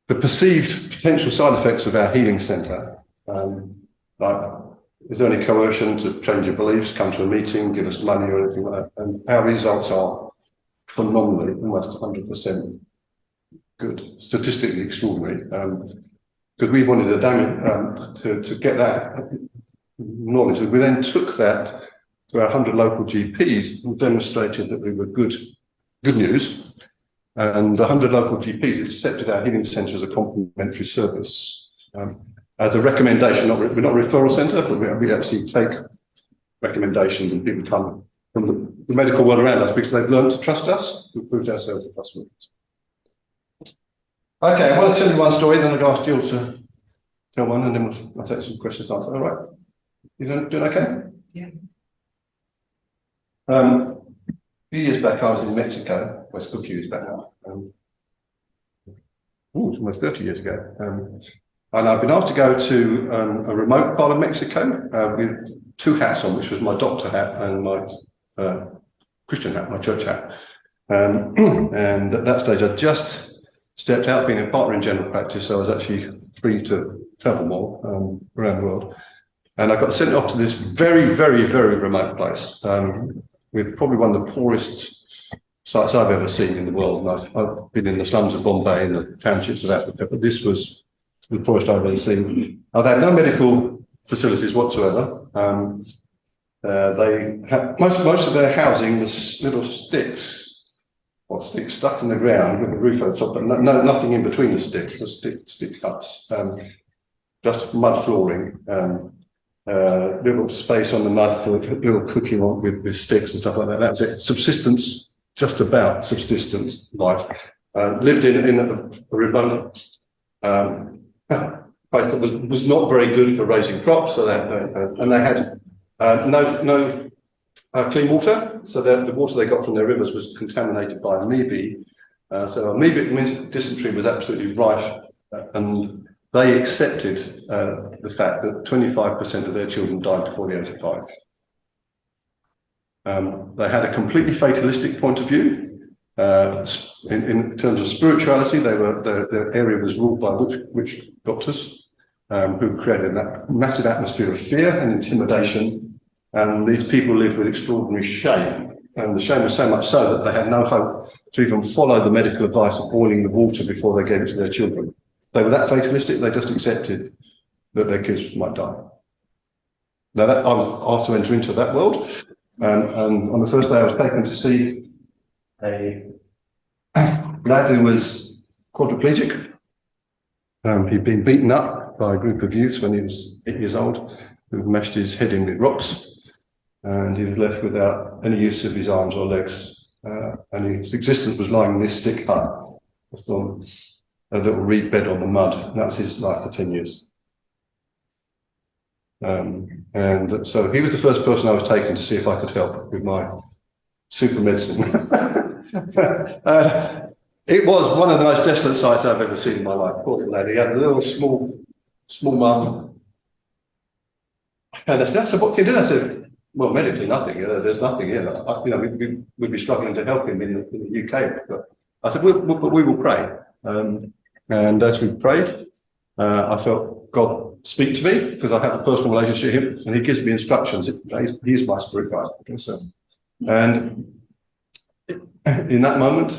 the perceived potential side effects of our healing centre. Like, is there any coercion to change your beliefs, come to a meeting, give us money or anything like that? And our results are phenomenally, almost 100% good, statistically extraordinary. Because we wanted to get that knowledge. We then took that to our 100 local GPs and demonstrated that we were good news. And the 100 local GPs accepted our healing centre as a complementary service. As a recommendation, we're not a referral centre, but we actually take recommendations, and people come from the medical world around us because they've learned to trust us. We've proved ourselves trustworthy. Okay, I want to tell you one story, then I'll ask Jill to tell one, and then I'll take some questions and answers. All right? You doing okay? Yeah. A few years back, I was in Mexico. Well, it's a good few years back now. It's almost 30 years ago. And I've been asked to go to a remote part of Mexico with two hats on, which was my doctor hat and my Christian hat, my church hat. And at that stage, I just stepped out, being a partner in general practice, so I was actually free to travel more around the world. And I got sent off to this very, very, very remote place, with probably one of the poorest sites I've ever seen in the world. And I've been in the slums of Bombay and the townships of Africa, but this was the poorest I've ever seen. I've had no medical facilities whatsoever. They had most of their housing was little sticks stuck in the ground with a roof over top, but nothing in between the sticks, just stick huts. Just mud flooring, little space on the mud for little cooking on with sticks and stuff like that. That was it. Subsistence, just about subsistence life. Lived in a remote place that was not very good for raising crops, so and they had no clean water, so the water they got from their rivers was contaminated by amoebae. So amoebic dysentery was absolutely rife, and they accepted the fact that 25% of their children died before the age of 5. They had a completely fatalistic point of view. In terms of spirituality, their area was ruled by witch doctors, who created that massive atmosphere of fear and intimidation. And these people lived with extraordinary shame. And the shame was so much so that they had no hope to even follow the medical advice of boiling the water before they gave it to their children. They were that fatalistic, they just accepted that their kids might die. Now, I was asked to enter into that world. And on the first day I was taken to see a lad who was quadriplegic. He'd been beaten up by a group of youths when he was 8 years old, who mashed his head in with rocks, and he was left without any use of his arms or legs, and his existence was lying in this stick hut, just on a little reed bed on the mud, and that was his life for 10 years. And so he was the first person I was taken to see if I could help with my super medicine. It was one of the most desolate sights I've ever seen in my life. Poor little lady, he had a little small mum. And I said, what can you do? I said, well, medically nothing. There's nothing here. We'd be struggling to help him in the UK. But I said, we will pray. And as we prayed, I felt God speak to me, because I have a personal relationship with him, and he gives me instructions. He's my spirit guide. Okay, so, and in that moment,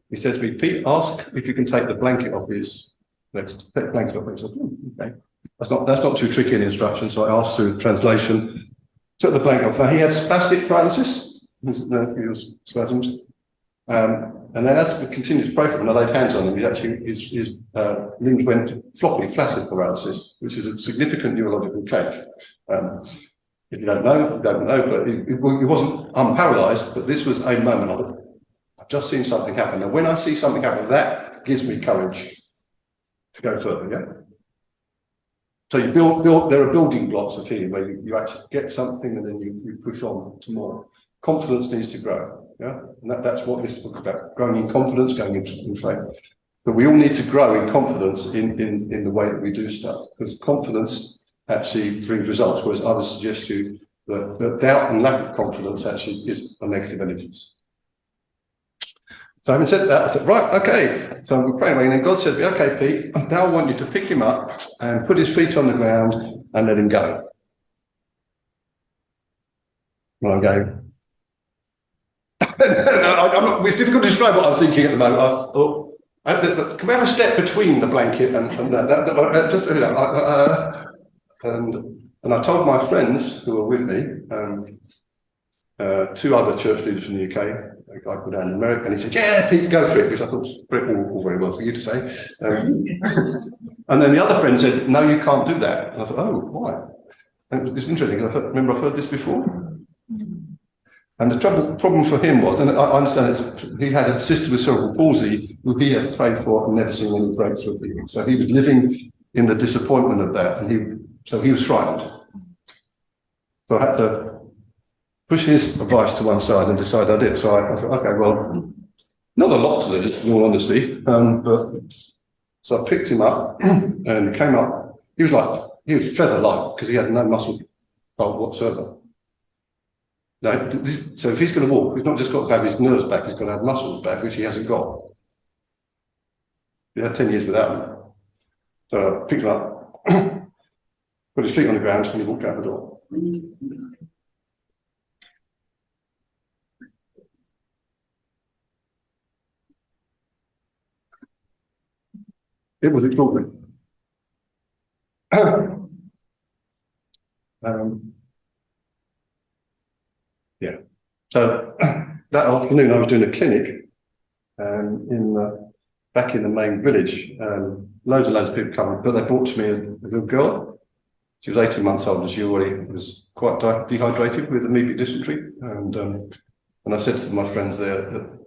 he said to me, Pete, ask if you can take the blanket off his legs. Take the blanket off his legs. Okay. That's not too tricky an instruction, so I asked through translation, took the blanket off. Now, he had spastic paralysis, he was spasms. And then as we continued to pray for him, and I laid hands on him, his limbs went floppy, flaccid paralysis, which is a significant neurological change. If you don't know, you don't know, but he wasn't unparalysed, but this was a moment of, I've just seen something happen. And when I see something happen, that gives me courage to go further, yeah? So you there are building blocks of healing where you actually get something and then you push on to more. Confidence needs to grow, yeah? And that's what this book is about, growing in confidence, going in faith. But we all need to grow in confidence in the way that we do stuff, because confidence actually brings results, whereas others suggest to you that doubt and lack of confidence actually is a negative energy. So having said that, I said, right, okay. So we're praying away, and then God said to me, okay, Pete, now I want you to pick him up and put his feet on the ground and let him go. And I'm going, it's difficult to describe what I was thinking at the moment. Can we have a step between the blanket and that? And I told my friends who were with me, two other church leaders from the UK, a guy called Dan in America, and he said, yeah, Pete, go for it, which I thought was all very well for you to say. And then the other friend said, no, you can't do that. And I thought, oh, why? And it's interesting, because I've heard this before. And the problem for him was, and I understand he had a sister with cerebral palsy who he had prayed for and never seen any breakthrough healing. So he was living in the disappointment of that, and so he was frightened. So I had to push his advice to one side and decide I did. So I thought, okay, well, not a lot to do, in all honesty. So I picked him up and he came up. He was feather light because he had no muscle whatsoever. Now, so if he's going to walk, he's not just got to have his nerves back, he's got to have muscles back, which he hasn't got. He had 10 years without them. So I picked him up, put his feet on the ground, and he walked out the door. It was extraordinary. Yeah. So that afternoon I was doing a clinic back in the main village. Loads and loads of people coming, but they brought to me a little girl. She was 18 months old and she already was quite dehydrated with immediate dysentery. And I said to my friends there that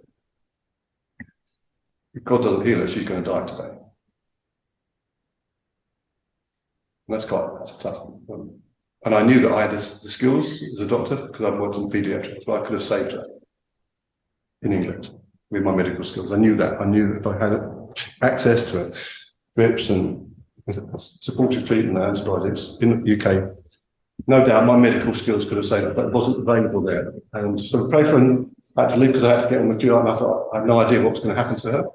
if God doesn't heal her, she's going to die today. And that's a tough one. And I knew that I had the skills as a doctor because I'd worked in paediatrics, so I could have saved her in England with my medical skills. I knew that. I knew that if I had access to drips and supportive treatment and antibiotics in the UK, no doubt my medical skills could have saved her, but it wasn't available there. And so the patient had to leave because I had to get on with July, and I thought, I had no idea what was going to happen to her.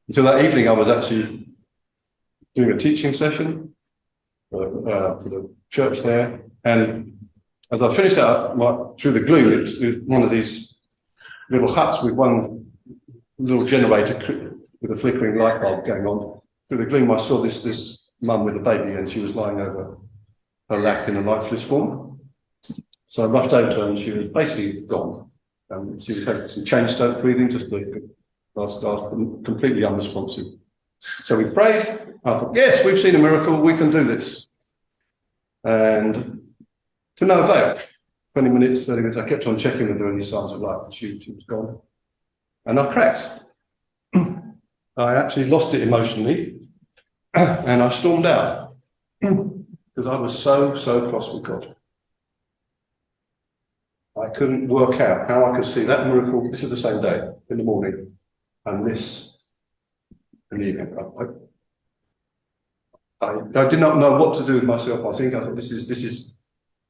Until that evening, I was actually doing a teaching session for the church there. And as I finished out through the gloom, it was one of these little huts with one little generator with a flickering light bulb going on. Through the gloom, I saw this mum with a baby, and she was lying over her lap in a lifeless form. So I rushed over to her and she was basically gone. She was having some chain stroke breathing, just the last guy, completely unresponsive. So we prayed. I thought, yes, we've seen a miracle, we can do this. And to no avail. 20 minutes, 30 minutes, I kept on checking with her any signs of life, and she was gone. And I cracked. I actually lost it emotionally, and I stormed out because I was so cross with God. I couldn't work out how I could see that miracle. This is the same day in the morning, and this in the evening. I did not know what to do with myself. I thought this is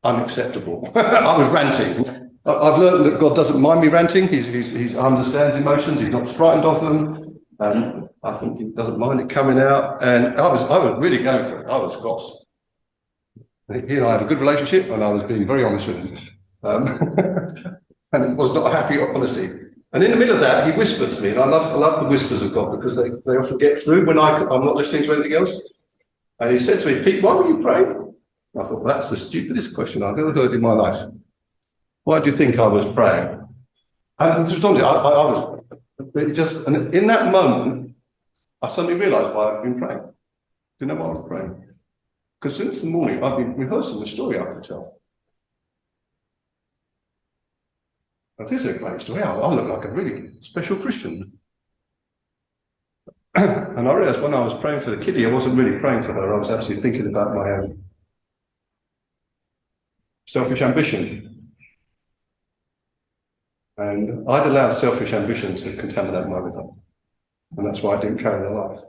unacceptable. I was ranting. I've learned that God doesn't mind me ranting. He understands emotions. He's not frightened of them. And I think he doesn't mind it coming out. And I was really going for it. I was cross. He and I had a good relationship, and I was being very honest with him. And it was not a happy honesty. And in the middle of that, he whispered to me, and I love the whispers of God because they often get through when I'm not listening to anything else. And he said to me, Pete, why were you praying? I thought, well, that's the stupidest question I've ever heard in my life. Why do you think I was praying? And to be honest, I was just, and in that moment, I suddenly realised why I've been praying. Do you know why I was praying? Because since the morning, I've been rehearsing the story I could tell. And this is a great story. I look like a really special Christian. And I realised when I was praying for the kiddie, I wasn't really praying for her. I was actually thinking about my own selfish ambition. And I'd allowed selfish ambition to contaminate my river. And that's why I didn't carry the life.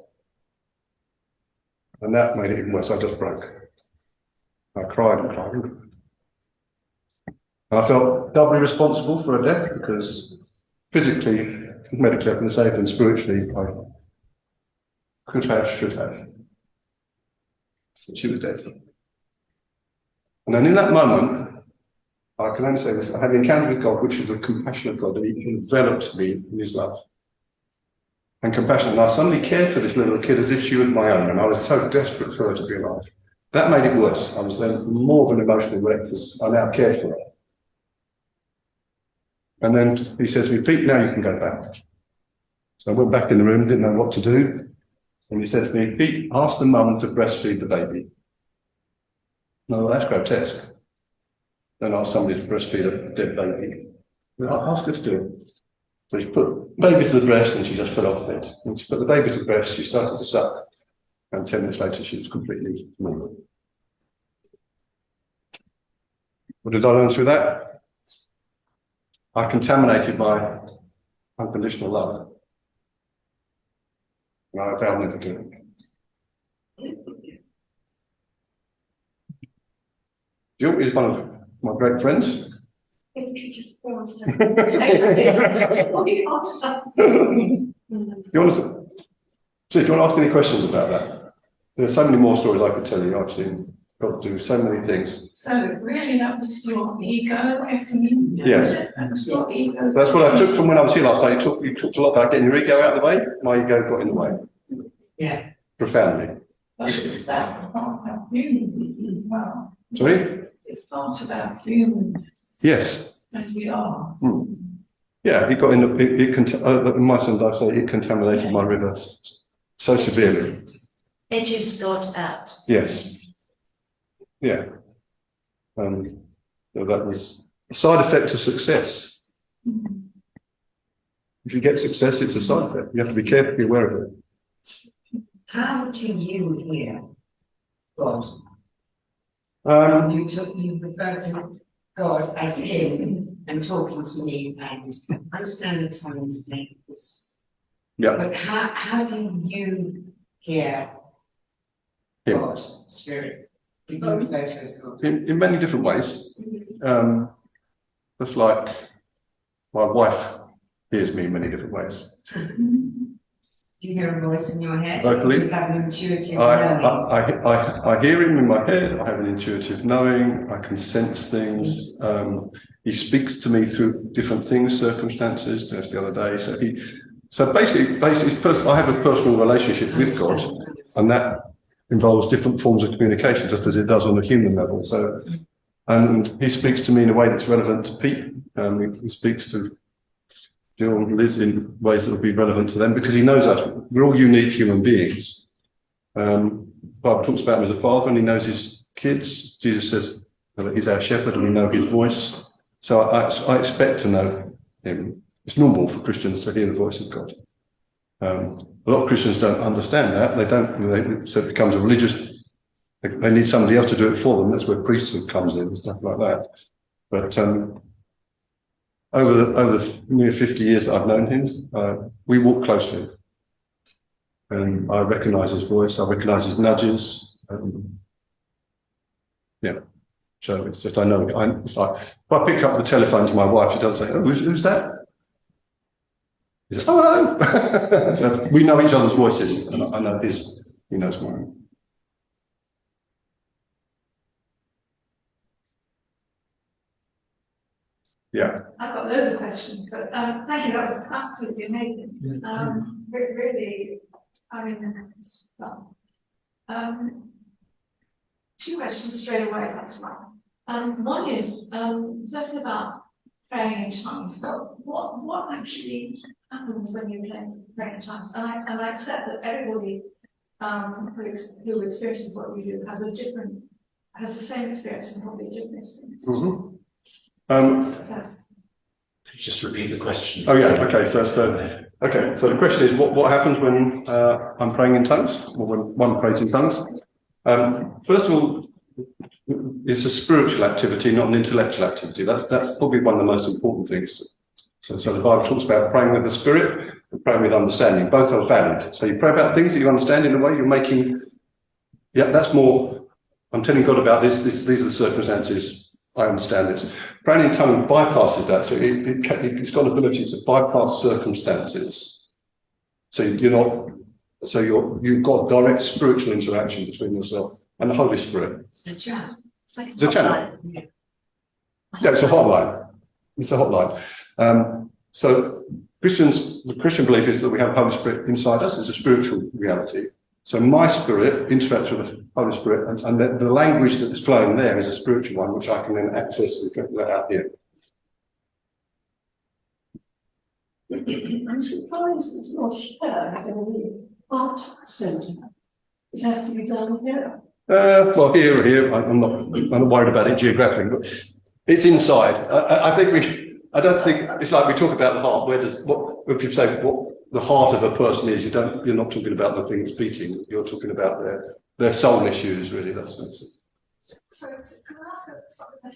And that made it even worse. I just broke. I cried and cried. And I felt doubly responsible for her death because physically, medically, I've been saved, and spiritually, I could have, should have. She was dead. And then in that moment, I can only say this, I had an encounter with God, which was the compassion of God, and he enveloped me in his love and compassion. And I suddenly cared for this little kid as if she was my own, and I was so desperate for her to be alive. That made it worse. I was then more of an emotional wreck because I now cared for her. And then he says to me, Pete, now you can go back. So I went back in the room, didn't know what to do. And he said to me, Pete, ask the mum to breastfeed the baby. No, that's grotesque. Then ask somebody to breastfeed a dead baby. I asked her to do it. So she put the baby to the breast and she just fell off the bed. When she put the baby to the breast, she started to suck. And 10 minutes later, she was completely normal. What did I learn through that? I contaminated my unconditional love. And I vowed never to do it. Jill is one of my great friends. You just paused. You want to ask any questions about that? There's so many more stories I could tell you. I've seen God do so many things. So really that was your ego, Yes. That's your ego. That's what I took from when I was here last night. You talked a lot about getting your ego out of the way. My ego got in the way. Yeah. Profoundly. That's part of our humanness as well. Sorry? It's part of our humanness. Yes. As we are. Hmm. Yeah, it got in in my sense, I say it contaminated my river so severely. Edges got out. Yes. Yeah. So that was a side effect of success. If you get success, it's a side effect. You have to be careful, be aware of it. How do you hear God? You refer to God as him and talking to me, and I understand the tongues things. Yeah. But how do you hear God, Spirit? You refer to as God. In many different ways. Just like my wife hears me in many different ways. Do you hear a voice in your head? Vocally. Just have an intuitive knowing. I hear him in my head. I have an intuitive knowing. I can sense things. He speaks to me through different things, circumstances. Just the other day, so basically, I have a personal relationship with God, and that involves different forms of communication, just as it does on a human level. So And he speaks to me in a way that's relevant to Pete. He speaks to Jill and Liz in ways that will be relevant to them because he knows us. We're all unique human beings. The Bible talks about him as a father and he knows his kids. Jesus says that he's our shepherd and we know his voice. So I expect to know him. It's normal for Christians to hear the voice of God. A lot of Christians don't understand that. So it becomes a religious. They need somebody else to do it for them. That's where priesthood comes in and stuff like that. But over the near 50 years that I've known him, we walk close to him. And I recognise his voice. I recognise his nudges. So it's just I know. It's like if I pick up the telephone to my wife, she doesn't say, "Oh, who's that?" He says, "Oh, hello." So we know each other's voices, and I know his. He knows mine. Yeah. I've got loads of questions, but thank you. That was absolutely amazing. Really, I mean, it's fun. Two questions straight away, if that's right. One is just about praying in tongues. So what actually happens when you pray in tongues? And I accept that everybody who experiences what we do has the same experience and probably a different experience. Mm-hmm. Just repeat the question. Oh yeah. Okay. So the question is, what happens when I'm praying in tongues, or when one prays in tongues? First of all, it's a spiritual activity, not an intellectual activity. That's probably one of the most important things. So the Bible talks about praying with the Spirit and praying with understanding. Both are valid. So you pray about things that you understand in a way you're making. Yeah, that's more. I'm telling God about this. These are the circumstances. I understand this. Praying in tongues bypasses that, so it's got an ability to bypass circumstances. So you've got direct spiritual interaction between yourself and the Holy Spirit. It's a channel. It's like It's a channel. Yeah, it's a hotline. It's a hotline. So the Christian belief is that we have the Holy Spirit inside us. It's a spiritual reality. So my spirit interacts with the Holy Spirit, and the language that is flowing there is a spiritual one, which I can then access and let out here. I'm surprised it's not here in the art centre. It has to be done here. Well, here or here, I'm not worried about it geographically, but it's inside. I don't think it's like we talk about the heart. When people say what the heart of a person is, you're not talking about the thing that's beating. You're talking about their soul issues, really. That's what it's. So can I ask something?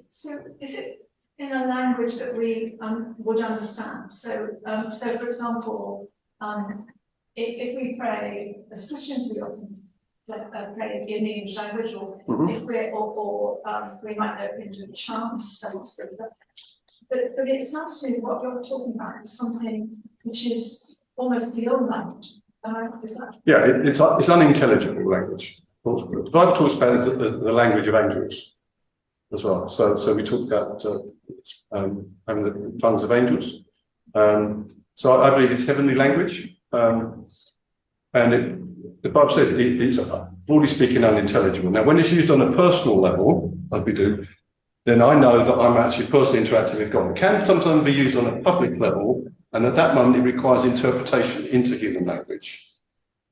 So is it in a language that we would understand? So for example, if we pray as Christians, we often pray in the English language, or if we might go into chants and stuff like that. But it sounds to me what you're talking about is something which is almost beyond language. Is that? Yeah, it's unintelligible language. The Bible talks about it as the language of angels as well. So we talk about having the tongues of angels. So I believe it's heavenly language, and the Bible says it's broadly speaking unintelligible. Now, when it's used on a personal level, like we do, then I know that I'm actually personally interacting with God. It can sometimes be used on a public level, and at that moment it requires interpretation into human language.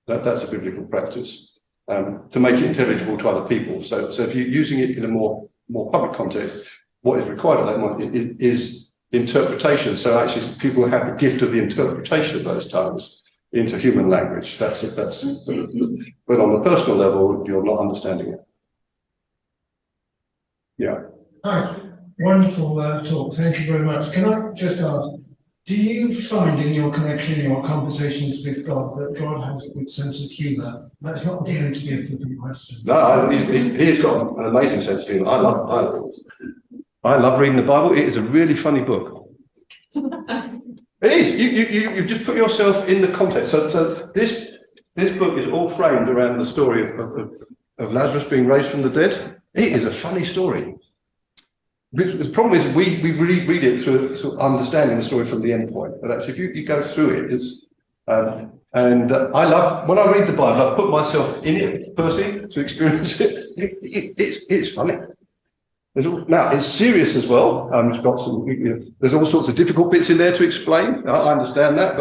That's a biblical practice, to make it intelligible to other people. So if you're using it in a more public context, what is required at that moment is interpretation. So actually people have the gift of the interpretation of those tongues into human language. But on the personal level, you're not understanding it. Yeah. Hi, wonderful talk. Thank you very much. Can I just ask, do you find in your connection, in your conversations with God, that God has a good sense of humour? That's not going to be a flippant question. No, he's got an amazing sense of humour. I love reading the Bible. It is a really funny book. It is. You just put yourself in the context. So this book is all framed around the story of Lazarus being raised from the dead. It is a funny story. The problem is we really read it through sort of understanding the story from the end point. But actually, if you go through it, it's I love when I read the Bible. I put myself in it personally to experience it. It's funny. Now, it's serious as well. It's got some, there's all sorts of difficult bits in there to explain. I understand that,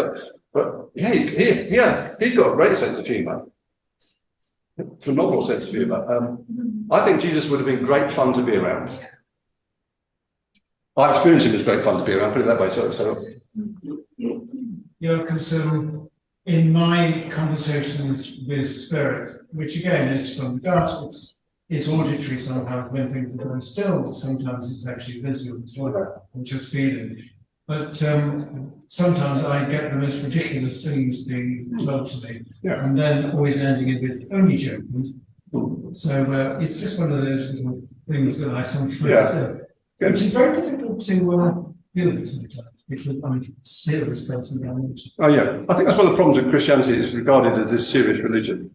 but yeah, he's got a great sense of humour. Phenomenal sense of humour. I think Jesus would have been great fun to be around. I experienced him as great fun to be around, put it that way. So Your concern in my conversations with spirit, which again is from the dark, it's auditory sometimes when things are going still, sometimes it's actually visual as well, and just feeling. But sometimes I get the most ridiculous things being told to me, and then always ending it with only joking. So it's just one of those little things that I sometimes say, which is very difficult to deal with sometimes, because I'm a serious person around it. oh yeah, I think that's one of the problems with Christianity. It's regarded as this serious religion,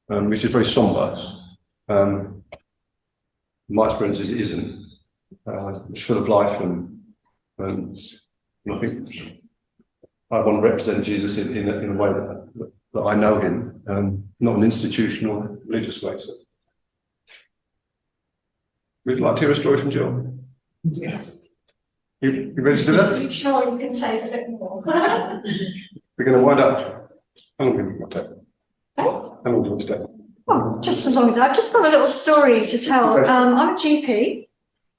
which is very sombre. My experience is it isn't. It's full of life, and I think I want to represent Jesus in a way that I know him, not an institutional, religious way. So, would you like to hear a story from Jill? Yes. You ready to do that? Are you sure you can say a bit more? We're going to wind up. How long have we got to take? How long do you want to take? Oh, just as long as I've just got a little story to tell. Okay. I'm a GP,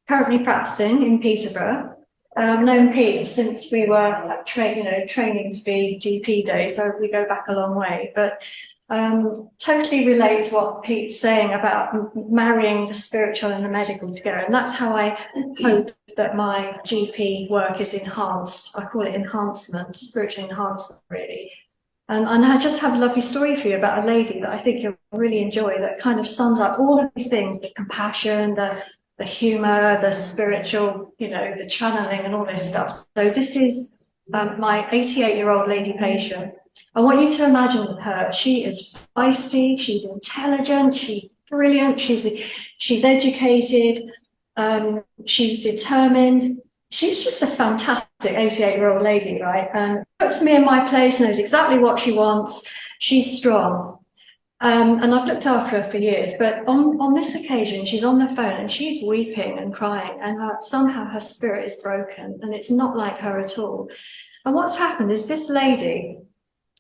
currently practicing in Peterborough. I've known Pete since we were at training to be GP day, so we go back a long way. But totally relates what Pete's saying about marrying the spiritual and the medical together, and that's how I hope that my GP work is enhanced. I call it enhancement, spiritual enhancement, really. And I just have a lovely story for you about a lady that I think you'll really enjoy, that kind of sums up all of these things: the compassion, the humour, the spiritual, the channeling and all this stuff. So this is my 88-year-old lady patient. I want you to imagine her. She is feisty, she's intelligent, she's brilliant, she's educated, she's determined. She's just a fantastic 88-year-old lady, right? And puts me in my place, knows exactly what she wants. She's strong. And I've looked after her for years, but on this occasion, she's on the phone and she's weeping and crying, and somehow her spirit is broken, and it's not like her at all. And what's happened is this lady,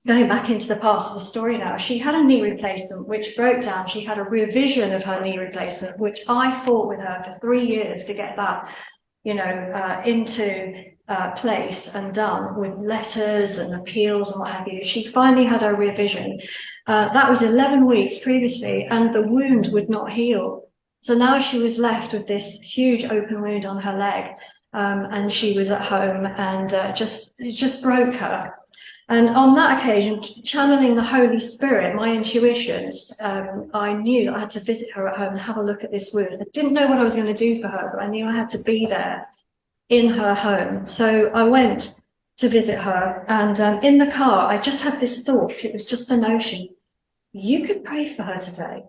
going back into the past of the story now, she had a knee replacement which broke down. She had a revision of her knee replacement, which I fought with her for 3 years to get that into place and done with letters and appeals and what have you. She finally had her revision. That was 11 weeks previously, and the wound would not heal. So now she was left with this huge open wound on her leg, and she was at home, and it just broke her. And on that occasion, channeling the Holy Spirit, my intuitions, I knew I had to visit her at home and have a look at this wound. I didn't know what I was going to do for her, but I knew I had to be there in her home. So I went to visit her, and in the car, I just had this thought. It was just a notion. You could pray for her today.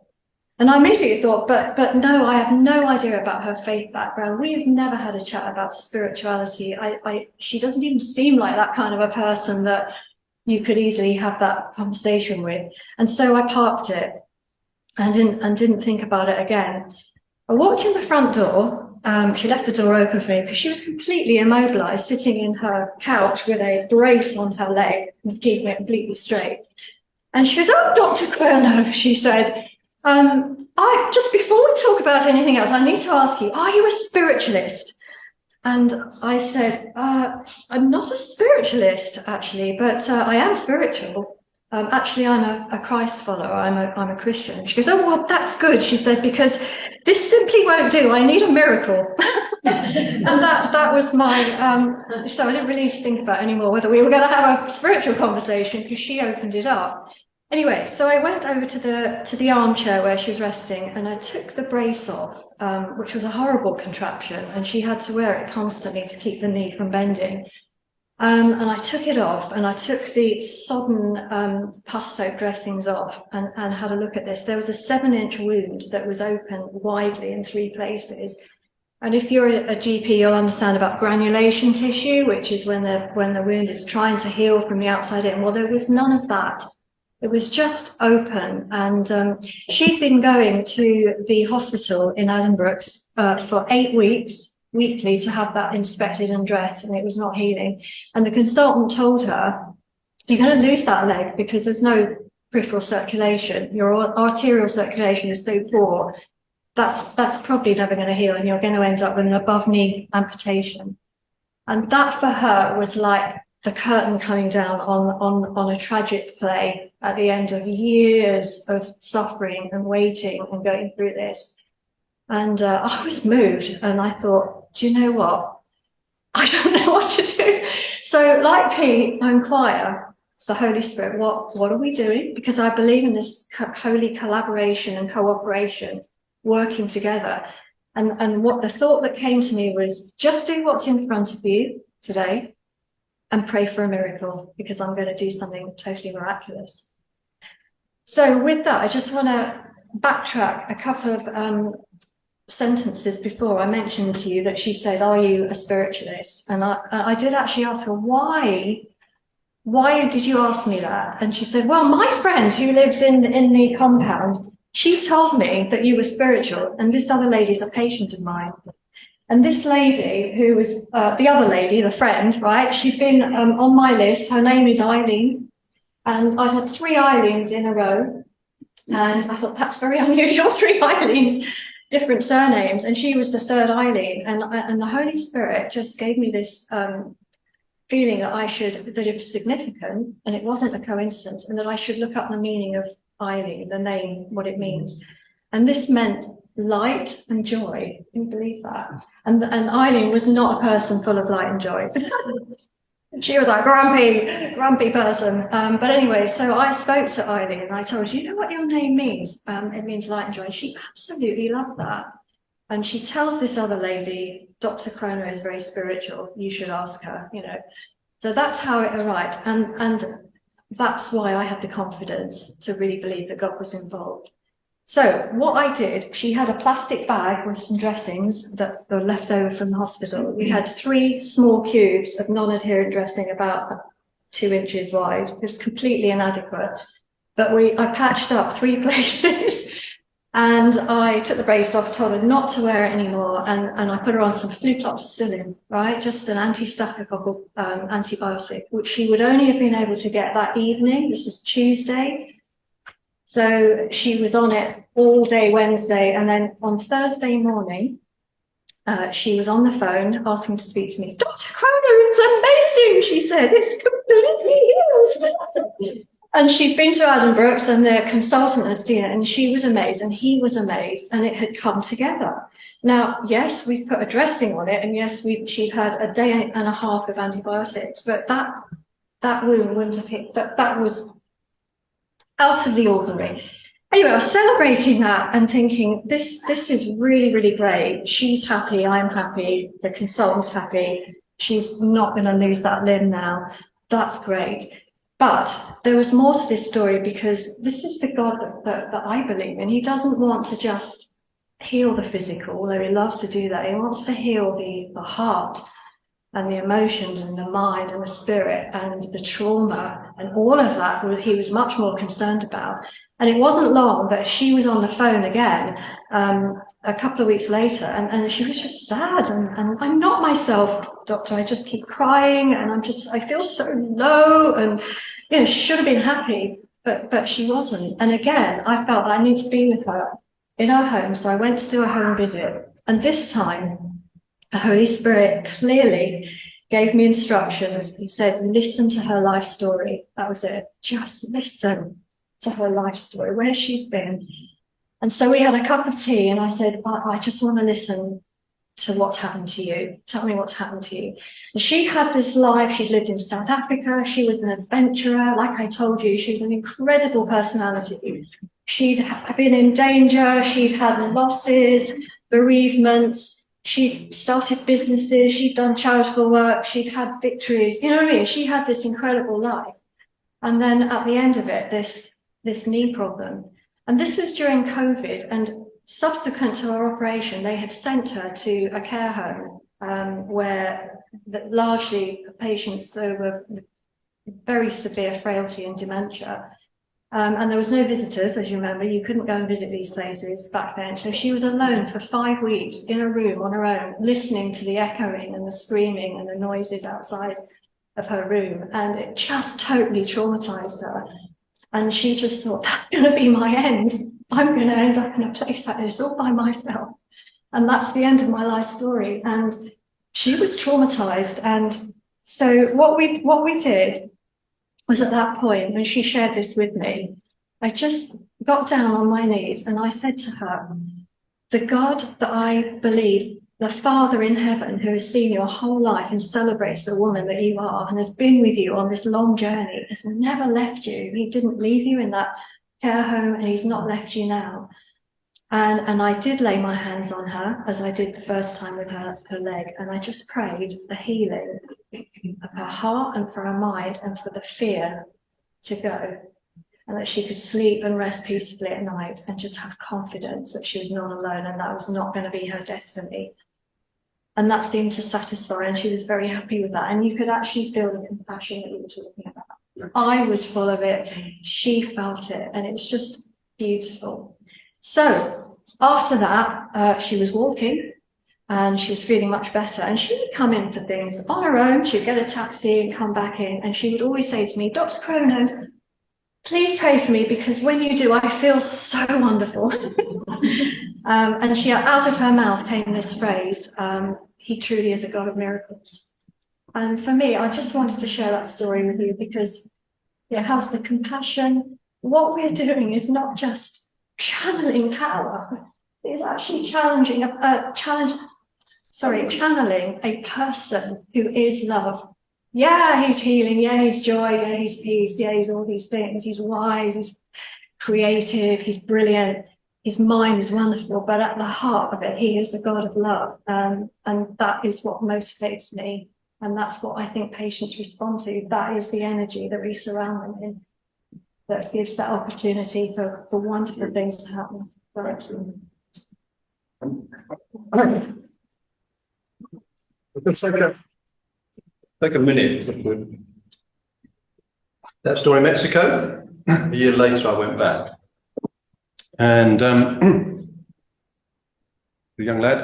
And I immediately thought, but no, I have no idea about her faith background. We've never had a chat about spirituality. She doesn't even seem like that kind of a person that you could easily have that conversation with. And so I parked it and didn't think about it again. I walked in the front door. She left the door open for me because she was completely immobilized, sitting in her couch with a brace on her leg and keeping it completely straight. And she goes, "Oh, Dr. Querno," she said, just before we talk about anything else, I need to ask you, are you a spiritualist? And I said, I'm not a spiritualist, actually, but I am spiritual. Actually, I'm a Christ follower. I'm a Christian. She goes, "Oh, well, that's good," she said, "because this simply won't do. I need a miracle." And that was my, so I didn't really think about anymore whether we were going to have a spiritual conversation, because she opened it up. Anyway, so I went over to the armchair where she was resting, and I took the brace off, which was a horrible contraption, and she had to wear it constantly to keep the knee from bending. And I took it off, and I took the sodden pus-soaked dressings off, and had a look at this. There was a 7-inch wound that was open widely in 3 places. And if you're a GP, you'll understand about granulation tissue, which is when the wound is trying to heal from the outside in. Well, there was none of that It was just open, and she'd been going to the hospital in Addenbrooke's for 8 weeks, weekly, to have that inspected and dressed, and it was not healing. And the consultant told her, you're going to lose that leg because there's no peripheral circulation. Your arterial circulation is so poor. That's probably never going to heal, and you're going to end up with an above-knee amputation. And that for her was like the curtain coming down on a tragic play at the end of years of suffering and waiting and going through this. And I was moved, and I thought, do you know what? I don't know what to do. So like Pete, I inquire the Holy Spirit, what are we doing? Because I believe in this holy collaboration and cooperation, working together. And what the thought that came to me was, just do what's in front of you today and pray for a miracle, because I'm going to do something totally miraculous. So with that, I just want to backtrack a couple of sentences before. I mentioned to you that she said, are you a spiritualist? And I did actually ask her, why did you ask me that? And she said, well, my friend who lives in the compound, she told me that you were spiritual, and this other lady's a patient of mine. And this lady, who was the other lady, the friend, right? She'd been on my list. Her name is Eileen. And I'd had 3 Eileens in a row. And I thought, that's very unusual, 3 Eileens, different surnames. And she was the 3rd Eileen. And the Holy Spirit just gave me this feeling that it was significant, and it wasn't a coincidence, and that I should look up the meaning of Eileen, the name, what it means. And this meant light and joy. Can you believe that? And Eileen was not a person full of light and joy. She was a grumpy person. But anyway, so I spoke to Eileen and I told her, you know what your name means? It means light and joy. And she absolutely loved that. And she tells this other lady, Dr. Kroner is very spiritual, you should ask her, you know. So that's how it arrived. And that's why I had the confidence to really believe that God was involved. So what I did, she had a plastic bag with some dressings that were left over from the hospital. We had 3 small cubes of non-adherent dressing about 2 inches wide. It was completely inadequate. But I patched up 3 places and I took the brace off, told her not to wear it anymore, and I put her on some flucloxacillin, right? Just an anti-staphylococcal antibiotic, which she would only have been able to get that evening. This was Tuesday. So she was on it all day Wednesday, and then on Thursday morning, she was on the phone asking to speak to me. Dr. Kroner, it's amazing, she said. It's completely healed. And she'd been to Addenbrooke's, and their consultant had seen it, and she was amazed, and he was amazed, and it had come together. Now, yes, we put a dressing on it, and yes, she'd had a day and a half of antibiotics, but that wound wouldn't have hit. That was out of the ordinary. Anyway, I was celebrating that and thinking, this is really, really great. She's happy, I'm happy, the consultant's happy. She's not going to lose that limb now. That's great. But there was more to this story, because this is the God that I believe in. He doesn't want to just heal the physical, although he loves to do that. He wants to heal the heart and the emotions and the mind and the spirit and the trauma and all of that. He was much more concerned about. And it wasn't long that she was on the phone again a couple of weeks later, and she was just sad, and I'm not myself, doctor. I just keep crying, and I feel so low, and you know, she should have been happy, but she wasn't. And again, I felt I need to be with her in her home, so I went to do a home visit, and this time the Holy Spirit clearly gave me instructions. He said, listen to her life story. That was it. Just listen to her life story, where she's been. And so we had a cup of tea, and I said, I just want to listen to what's happened to you. Tell me what's happened to you. And she had this life. She'd lived in South Africa. She was an adventurer. Like I told you, she was an incredible personality. She'd been in danger. She'd had losses, bereavements. She'd started businesses. She'd done charitable work. She'd had victories. You know what I mean? She had this incredible life. And then at the end of it, this knee problem. And this was during COVID, and subsequent to our operation, they had sent her to a care home where largely patients were very severe frailty and dementia. And there was no visitors, as you remember. You couldn't go and visit these places back then. So she was alone for 5 weeks in a room on her own, listening to the echoing and the screaming and the noises outside of her room. And it just totally traumatized her. And she just thought, that's going to be my end. I'm going to end up in a place like this all by myself. And that's the end of my life story. And she was traumatized. And so what we did was, at that point, when she shared this with me, I just got down on my knees and I said to her, the God that I believe, the Father in heaven, who has seen your whole life and celebrates the woman that you are and has been with you on this long journey, has never left you. He didn't leave you in that care home, and he's not left you now. And I did lay my hands on her, as I did the first time with her leg, and I just prayed for healing of her heart and for her mind and for the fear to go, and that she could sleep and rest peacefully at night and just have confidence that she was not alone and that was not going to be her destiny. And that seemed to satisfy her, and she was very happy with that. And you could actually feel the compassion that you were talking about. I was full of it, she felt it, and it was just beautiful. So after that, she was walking and she was feeling much better, and she would come in for things on her own. She'd get a taxi and come back in, and she would always say to me, Dr. Crono, please pray for me, because when you do, I feel so wonderful. And she, out of her mouth came this phrase, he truly is a God of miracles. And for me, I just wanted to share that story with you, because it has the compassion. What we're doing is not just channeling power, it's actually channeling a person who is love. Yeah, he's healing, yeah, he's joy, yeah, he's peace, yeah, he's all these things. He's wise, he's creative, he's brilliant, his mind is wonderful, but at the heart of it, he is the God of love. And that is what motivates me. And that's what I think patients respond to. That is the energy that we surround them in, that gives that opportunity for wonderful things to happen. Take a minute. That story in Mexico, a year later I went back. And the young lad,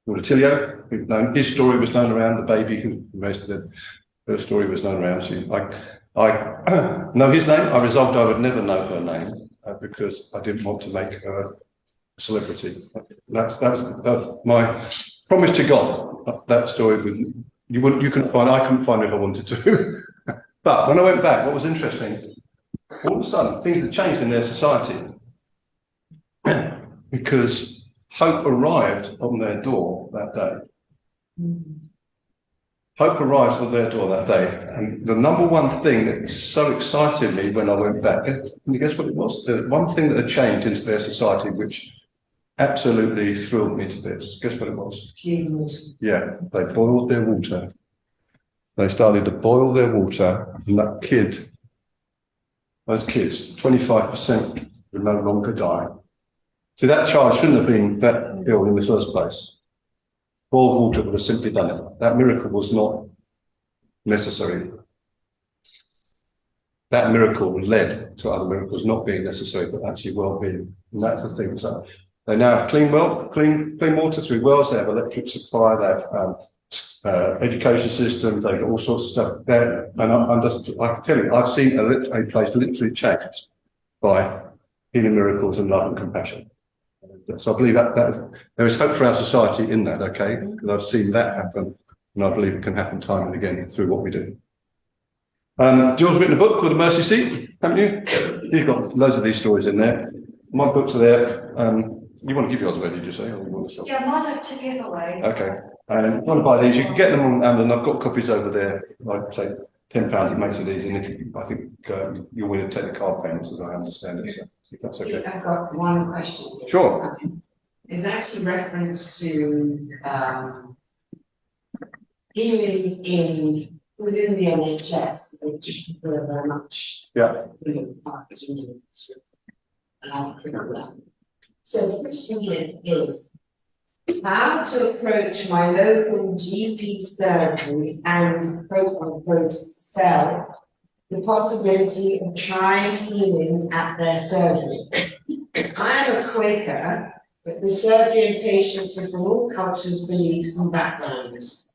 Tilio, his story was known around, the baby who raised her story was known around. I know his name. I resolved I would never know her name because I didn't want to make her a celebrity. That was my promise to God. That story I couldn't find it if I wanted to. But when I went back, what was interesting, all of a sudden things had changed in their society because hope arrived on their door that day. Hope arrived on their door that day, and the number one thing that so excited me when I went back, can you guess what it was? The one thing that had changed into their society which absolutely thrilled me to bits. Guess what it was? Yeah, they boiled their water. They started to boil their water, and those kids, 25% would no longer die. See, that child shouldn't have been that ill in the first place. Boiled water would have simply done it. That miracle was not necessary. That miracle led to other miracles not being necessary, but actually well-being. And that's the thing. So they now have clean water through wells. They have electric supply. They have education systems. They've got all sorts of stuff there. And I can tell you, I've seen a place literally changed by healing miracles and love and compassion. So I believe that there is hope for our society in that, okay? Because I've seen that happen, and I believe it can happen time and again through what we do. George's written a book called The Mercy Seat, haven't you? You've got loads of these stories in there. My books are there. You want to give yours away, did you say? Or you want to sell? Yeah, mine are to give away. Okay. And if you want to buy these, you can get them on Amazon. I've got copies over there, like say £10, it makes it easy. And I think you're willing to take the card payments, as I understand it. So if that's okay. I've got one question. Sure. It's actually reference to healing within the NHS, which we're very much participating in. So the question here is how to approach my local GP surgery and quote unquote sell the possibility of trying healing at their surgery. I am a Quaker, but the surgery and patients are from all cultures, beliefs and backgrounds.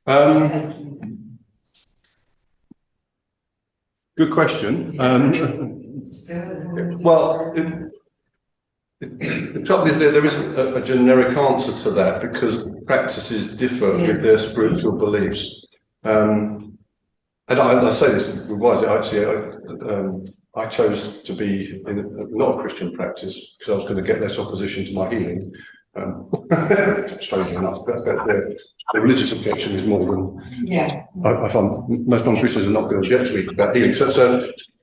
Thank you. Good question. Well, the trouble is there isn't a generic answer to that because practices differ with their spiritual beliefs. And I say this wisely, actually, I chose to be in not a Christian practice because I was going to get less opposition to my healing. Strangely enough, but the religious objection is more than I find most non-Christians are not going to object to me about healing. So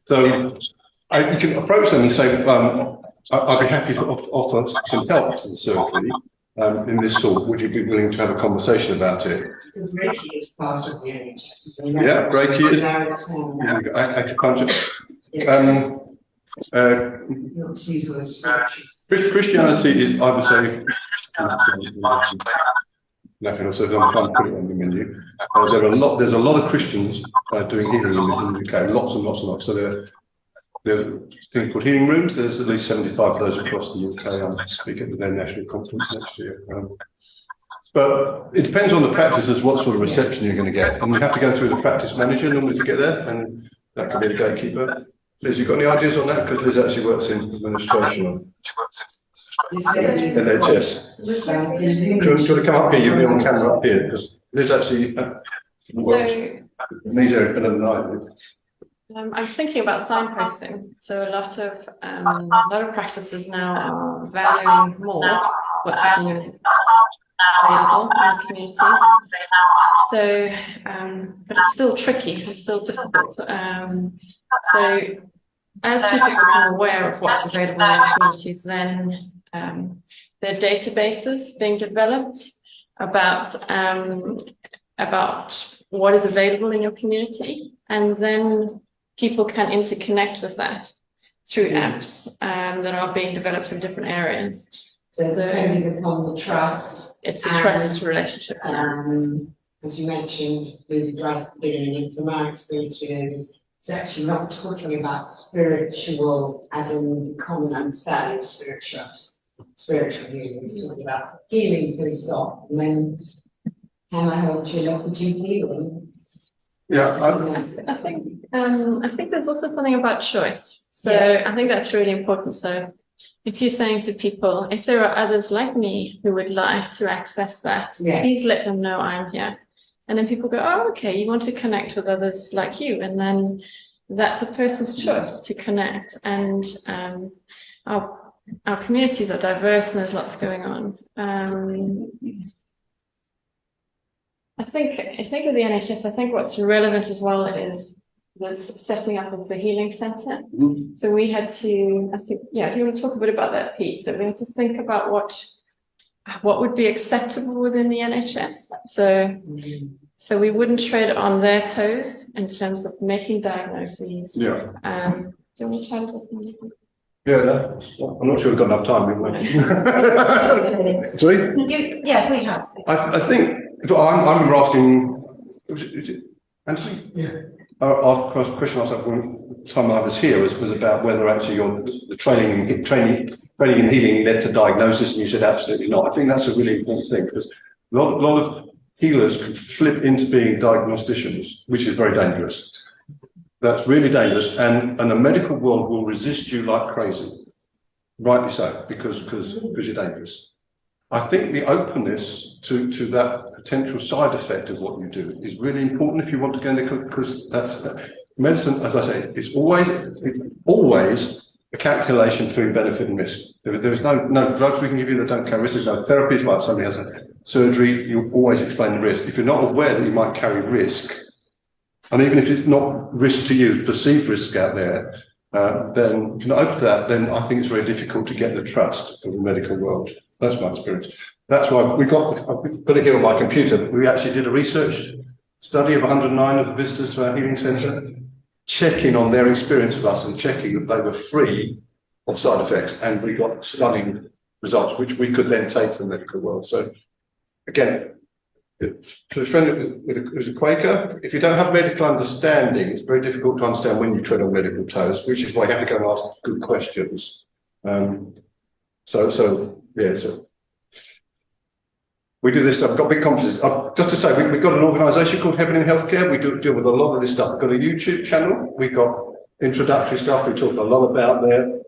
you can approach them and say, I'd be happy to offer some help to the surgery in this sort. Would you be willing to have a conversation about it? Because Reiki is part of the NHS. Yeah, Reiki is. Acupuncture. Christianity is, I would say, nothing, so I'm trying to put it on the menu. There's a lot of Christians doing healing in the UK, lots and lots and lots. So there are things called healing rooms. There's at least 75 of those across the UK. I'm speaking at their national conference next year. But it depends on the practices, what sort of reception you're going to get. And you have to go through the practice manager in order to get there, and that could be the gatekeeper. Liz, you got any ideas on that? Because Liz actually works in administration on NHS. Do you want to come up here? You'll be on camera up here because Liz actually works in these areas better than I do. I was thinking about signposting. So a lot of practices now are valuing more what's happening available in communities. So, but it's still tricky. It's still difficult. So, as people become aware of what's available in their communities, then there are databases being developed about what is available in your community, and then people can interconnect with that through apps that are being developed in different areas. So depending upon the trust. It's a trust relationship. As you mentioned, really right at the beginning, from our experience, it's actually not talking about spiritual as in the common understanding of spiritual healing. It's talking about healing full stop. And then can I help you local GP healing? Yeah, I think there's also something about choice. So I think that's really important. So if you're saying to people, if there are others like me who would like to access that, please let them know I'm here. And then people go, oh, okay, you want to connect with others like you. And then that's a person's choice to connect. And our communities are diverse and there's lots going on. I think with the NHS, I think what's relevant as well is the setting up of the healing centre. So we had to, I think, if you want to talk a bit about that piece, that we had to think about what would be acceptable within the NHS. So we wouldn't tread on their toes in terms of making diagnoses. Do you want to chat about that? Yeah, I'm not sure we've got enough time. Sorry? Yeah, we have. I think I'm asking. Is it Anthony? Yeah. Our question I when time I was here was about whether actually the training in healing led to diagnosis, and you said absolutely not. I think that's a really important thing because a lot of healers can flip into being diagnosticians, which is very dangerous. That's really dangerous, and the medical world will resist you like crazy, rightly so, because you're dangerous. I think the openness to that potential side effect of what you do is really important if you want to go in there, because that's medicine, as I say, it's always a calculation between benefit and risk. There is no drugs we can give you that don't carry risk. There's no therapies, like somebody has a surgery, you always explain the risk. If you're not aware that you might carry risk, and even if it's not risk to you, perceived risk out there, then if you're not open to that, then I think it's very difficult to get the trust of the medical world. That's my experience. That's why I've put it here on my computer. We actually did a research study of 109 of the visitors to our healing centre, checking on their experience with us and checking that they were free of side effects. And we got stunning results, which we could then take to the medical world. So again, To a friend who's a Quaker, if you don't have medical understanding, it's very difficult to understand when you tread on medical toes, which is why you have to go and ask good questions. So we do this stuff. I've got big conferences. Just to say, we've got an organisation called Heaven in Healthcare. We deal with a lot of this stuff. We've got a YouTube channel. We've got introductory stuff. We talk a lot about there.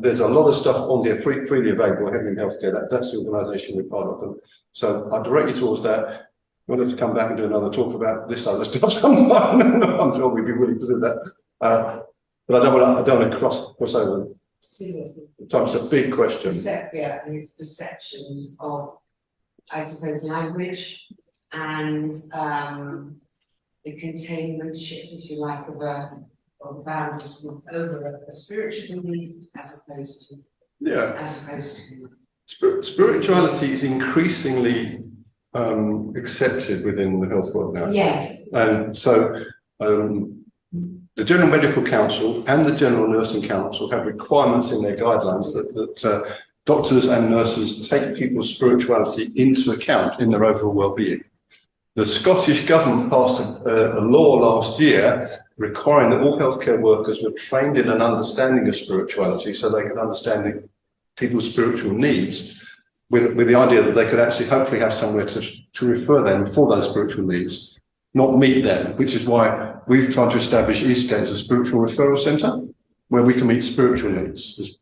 There's a lot of stuff on there freely available. Heaven in Healthcare. That's the organisation we're part of. And so I direct you towards that. You want us to come back and do another talk about this other stuff? I'm sure we'd be willing to do that. But I don't want to cross over. So it's a big question. Yeah, and it's perceptions of, I suppose, language and the containmentship, if you like, of boundaries over a spiritual belief as opposed to Spirituality is increasingly accepted within the health world now. Yes. And so the General Medical Council and the General Nursing Council have requirements in their guidelines that doctors and nurses take people's spirituality into account in their overall well-being. The Scottish Government passed a law last year requiring that all healthcare workers were trained in an understanding of spirituality so they could understand people's spiritual needs, with the idea that they could actually hopefully have somewhere to refer them for those spiritual needs, not meet them, which is why we've tried to establish Eastgate as a spiritual referral centre where we can meet spiritual needs.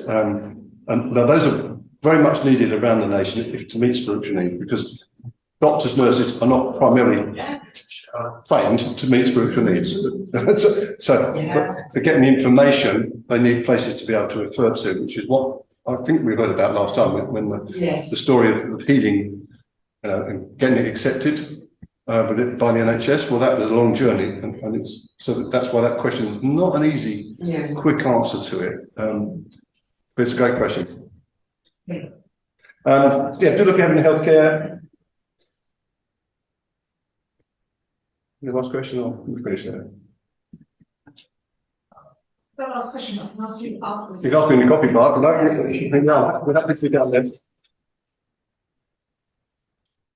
And now those are very much needed around the nation to meet spiritual needs, because doctors, nurses are not primarily trained to meet spiritual needs. But to get the information, they need places to be able to refer to, which is what I think we heard about last time when the story of healing and getting it accepted by the NHS. Well, that was a long journey, and it's that's why that question is not an easy, quick answer to it. But it's a great question. Do look at Heaven in Healthcare. Your last question, or we finish there? The last question, I can ask you afterwards. You can ask me in the coffee bar, but we're happy to be down there.